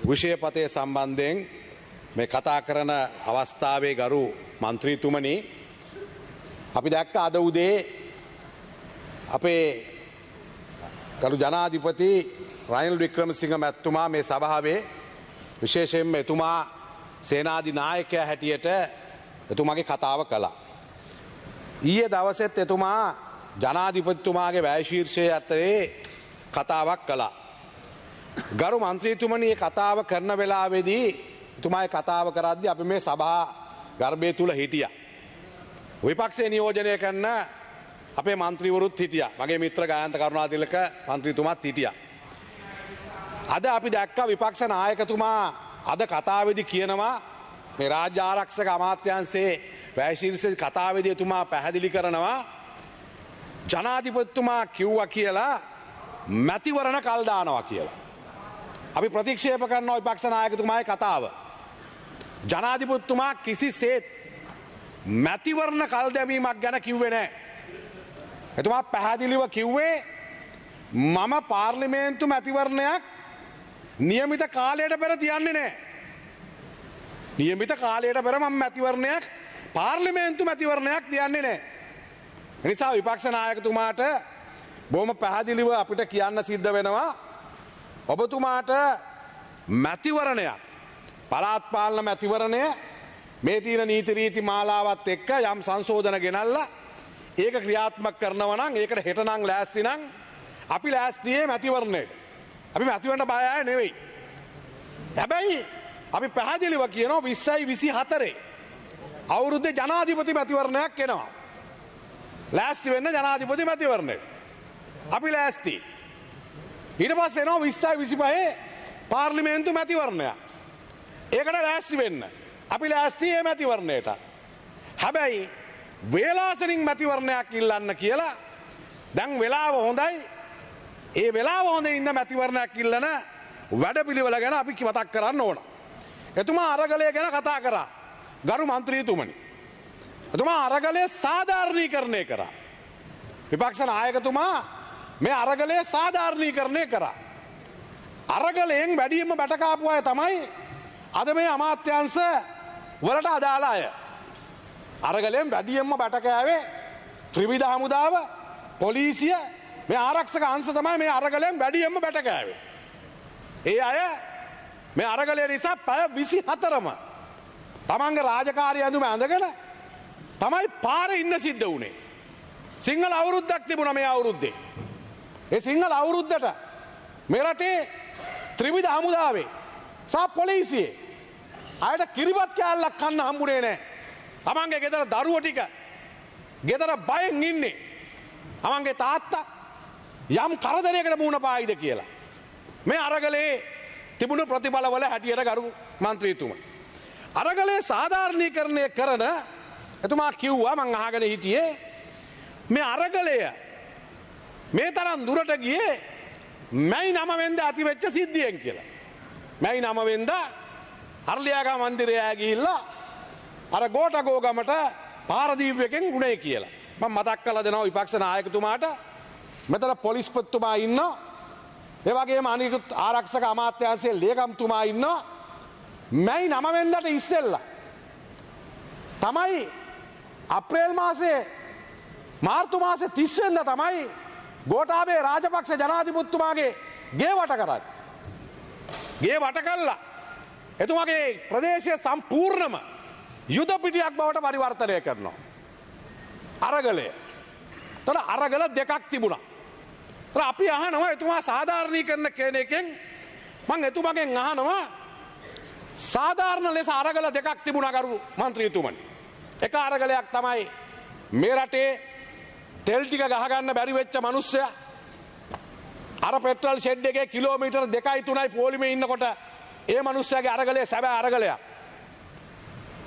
විෂයපතේ සම්බන්ධයෙන් මේ කතා කරන අවස්ථාවේ ගරු මන්ත්‍රීතුමනි, අපි දැක්ක අද උදේ අපේ ගරු ජනාධිපති රනිල් වික්‍රමසිංහ මැතිතුමා මේ සභාවේ විශේෂයෙන්ම එතුමා සේනාධි නායකයා හැටියට එතුමාගේ කතාව කළා. ඊයේ දවසෙත් එතුමා ජනාධිපතිතුමාගේ වැය ශීර්ෂය අතරේ කතාවක් කළා. ගරු මන්ත්‍රීතුමනි, මේ කතාව කරන වෙලාවේදී එතුමාගේ කතාව කරද්දී අපි මේ සභා ගර්භය තුල හිටියා. විපක්ෂේ නියෝජනය කරන අපේ මන්ත්‍රීවරුත් හිටියා. මගේ මිත්‍ර ගායන්ත කරුණාතිලක මන්ත්‍රීතුමාත් හිටියා. අද අපි දැක්කා විපක්ෂ නායකතුමා අද කතාවේදී කියනවා මේ රාජ්‍ය ආරක්ෂක අමාත්‍යාංශයේ වැය ශීර්ෂයේ කතාවේදී එතුමා පැහැදිලි කරනවා ජනාධිපතිතුමා කිව්වා කියලා මැතිවරණ කල් දානවා කියලා. අපි ප්‍රතික්ෂේප කරනවා විපක්ෂ නායකතුමාගේ කතාව. ජනාධිපතිතුමා කිසිසේත් මැතිවරණ කල් දැමීමක් ගැන කිව්වේ නැහැ. එතුමා පැහැදිලිව කිව්වේ මම පාර්ලිමේන්තු මැතිවරණයක් නියමිත කාලයට පෙර තියන්නේ නැහැ. නියමිත කාලයට පෙර මම මැතිවරණයක් පාර්ලිමේන්තු මැතිවරණයක් තියන්නේ නැහැ. ඒ නිසා විපක්ෂ නායකතුමාට බොහොම පැහැදිලිව අපිට කියන්න සිද්ධ වෙනවා ඔබතුමාට මැතිවරණයක් පළාත් පාලන මැතිවරණය මේ තියෙන නීති රීති මාලාවත් එක්ක යම් සංශෝධන ගෙනල්ලා ඒක ක්‍රියාත්මක කරනවා නම් ඒකට හෙට නම් ලෑස්ති නම් අපි ලෑස්තියේ මැතිවරණයට. අපි මැතිවරණට බය ආයේ නෙවෙයි. හැබැයි අපි පැහැදිලිව කියනවා 2024 අවුරුද්දේ ජනාධිපති මැතිවරණයක් එනවා. ලෑස්ති වෙන්න ජනාධිපති මැතිවරණයට. අපි ලෑස්ති. ඊට පස්සේ එනවා 2025 පාර්ලිමේන්තු මැතිවරණයක්. ඒකට ලෑස්ති වෙන්න. අපි ලෑස්ති මේ මැතිවරණයට. හැබැයි වේලාසනින් මැතිවරණයක් ඉල්ලන්න කියලා දැන් වෙලාව හොඳයි. ඒ වෙලාව හොඳ ඉන්න මැතිවරණයක් ඉල්ලන වැඩපිළිවෙල ගැන අපි මතක් කරන්න ඕන. එතුමා අරගලය ගැන කතා කරා. ගරු මන්ත්‍රීතුමනි. එතුමා අරගලය සාධාරණීකරණය කරා. විපක්ෂ නායකතුමා මේ අරගලය සාධාරණීකරණය කරා. අරගලයෙන් වැඩියෙන්ම බැටකාපු අය තමයි අද මේ අමාත්‍යංශ වලට අදාළ අය. අරගලයෙන් වැඩියෙන්ම බැටකෑවේ ත්‍රිවිධ හමුදාව, පොලිසිය, මේ ආරක්ෂක අංශ තමයි මේ අරගලයෙන් වැඩියෙන්ම බැටකෑවේ. ඒ අය මේ අරගලය නිසා පැය 24ම තමන්ගේ රාජකාරී ඇඳුම ඇඳගෙන තමයි පාරේ ඉන්න සිද්ධ වුණේ. සිංහල අවුරුද්දක් තිබුණා මේ අවුරුද්දේ. ඒ සිංහල අවුරුද්දට මේ රටේ ත්‍රිවිධ හමුදාවේ සහ පොලිසියේ අයට කිරිබත් කෑල්ලක් කන්න හම්බුනේ නැහැ. තමන්ගේ ගෙදර දරුවෝ ටික ගෙදර බයෙන් ඉන්නේ. තමන්ගේ තාත්තා යම් කරදරයකට මුහුණ පායිද කියලා. මේ අරගලේ තිබුණු ප්‍රතිඵලවල හැටියට ගරු මන්ත්‍රීතුමා. අරගලේ සාධාරණීකරණය කරන එතුමා කිව්වා මං අහගෙන හිටියේ මේ අරගලය මේ තරම් දුරට ගියේ මැයි 9 වෙනිදා ඇතිවෙච්ච සිද්ධියෙන් කියලා. මැයි 9 වෙනිදා අරලියාගම මන්දිරය ගිහිල්ලා අර ගෝඨගෝගමට පාරදීපයකින් ගුණේ කියලා. මම මතක් කරලා දෙනවා විපක්ෂ නායකතුමාට. මෙතන පොලිස්පතිතුමා ඉන්නවා. ඒ වගේම අනිකුත් ආරක්ෂක අමාත්‍යාංශයේ ලේකම්තුමා ඉන්නවා. මැයි 9 වෙනිදාට ඉස්සෙල්ලා තමයි අප්‍රේල් මාසේ මාර්තු මාසේ 30 වෙනිදා තමයි ගෝඨාභය රාජපක්ෂ ජනාධිපතිතුමාගේ ගේ වට කරන්නේ. ගේ වට කළා. එතුමාගේ ප්‍රදේශය සම්පූර්ණම යුද පිටියක් බවට පරිවර්තනය කරනවා. අරගලය. තොර අරගල දෙකක් තිබුණා. තොර අපි අහනවා එතුමා සාධාරණීකරණ කියන එකෙන් මම එතුමාගෙන් අහනවා සාධාරණ ලෙස අරගල දෙකක් තිබුණා ගරු මන්ත්‍රීතුමනි. එක අරගලයක් තමයි මේ රටේ තෙල් ටික ගහගන්න බැරි වෙච්ච මිනිස්සයා අර පෙට්‍රල් ෂෙඩ් එකේ කිලෝමීටර් 2යි 3යි පොලිමේ ඉන්නකොට ඒ මිනිස්සයාගේ අරගලේ සැබෑ අරගලයක්.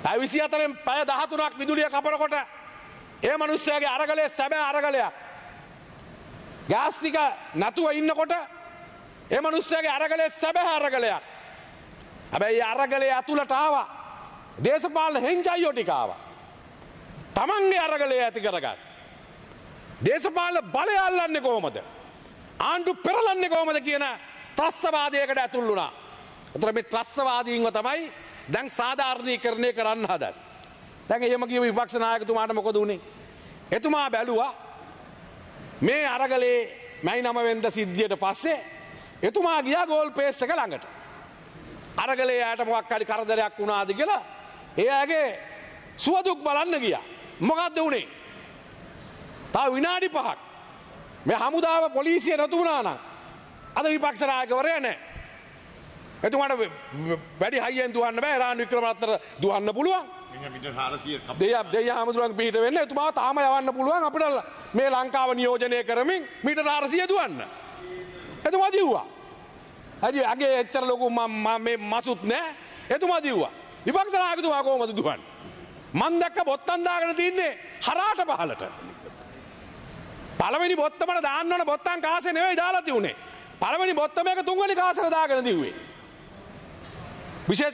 පැය 24න් පැය 13ක් විදුලිය කපනකොට ඒ මිනිස්සයාගේ අරගලේ සැබෑ අරගලයක්. ගෑස් ටික නැතුව ඉන්නකොට ඒ මිනිස්සයාගේ අරගලේ සැබෑ අරගලයක්. හැබැයි අරගලේ ඇතුළට ආවා දේශපාලන හෙන්ජයියෝ ටික ආවා. තමන්ගේ අරගලේ ඇති කරගන්න. දේශපාලන බලය අල්ලන්නේ කොහොමද? ආණ්ඩු පෙරලන්නේ කොහොමද කියන ත්‍රස්තවාදයකට ඇතුල් වුණා. ඒතර මේ ත්‍රස්තවාදීන්ව තමයි දැන් සාධාරණීකරණය කරන්න හදන්නේ. දැන් එහෙම කියව විපක්ෂ නායකතුමාට මොකද උනේ? එතුමා බැලුවා මේ අරගලේ මැයි 9 වෙනිදා සිද්ධියට පස්සේ එතුමා ගියා ගෝල් පේස් එක ළඟට. අරගලේ යාට මොකක් හරි කරදරයක් වුණාද කියලා එයාගේ සුවදුක් බලන්න ගියා. මොකද්ද උනේ? තව විනාඩි 5ක් මේ හමුදාව පොලිසිය නතුණා නම් අද විපක්ෂ නායකවරයා නැහැ. එතුමාට වැඩි හයියෙන් දුවන්න බෑ. රාන් වික්‍රමරත්න දුවන්න පුළුවන්. දෙය හමුදුරන් පිට වෙන්න එතුමාව තාම යවන්න පුළුවන් අපිට මේ ලංකාව නියෝජනය කරමින් මීටර් 400 දුවන්න. එතුමා දිව්වා. අගේ එච්චර ලොකු මේ මසුත් නෑ. එතුමා දිව්වා. විපක්ෂ නායකතුමා කොහොමද දුවන්නේ? මන් දැක්ක බොත්තම් දාගෙන තින්නේ හරාට පහලට. පළවෙනි බොත්තමට දාන්න ඕන බොත්තම් කාසේ නෙවෙයි දාලා තියුනේ. පළවෙනි බොත්තම එක තුන්වෙනි කාසෙට දාගෙන දිව්වේ. විශේෂ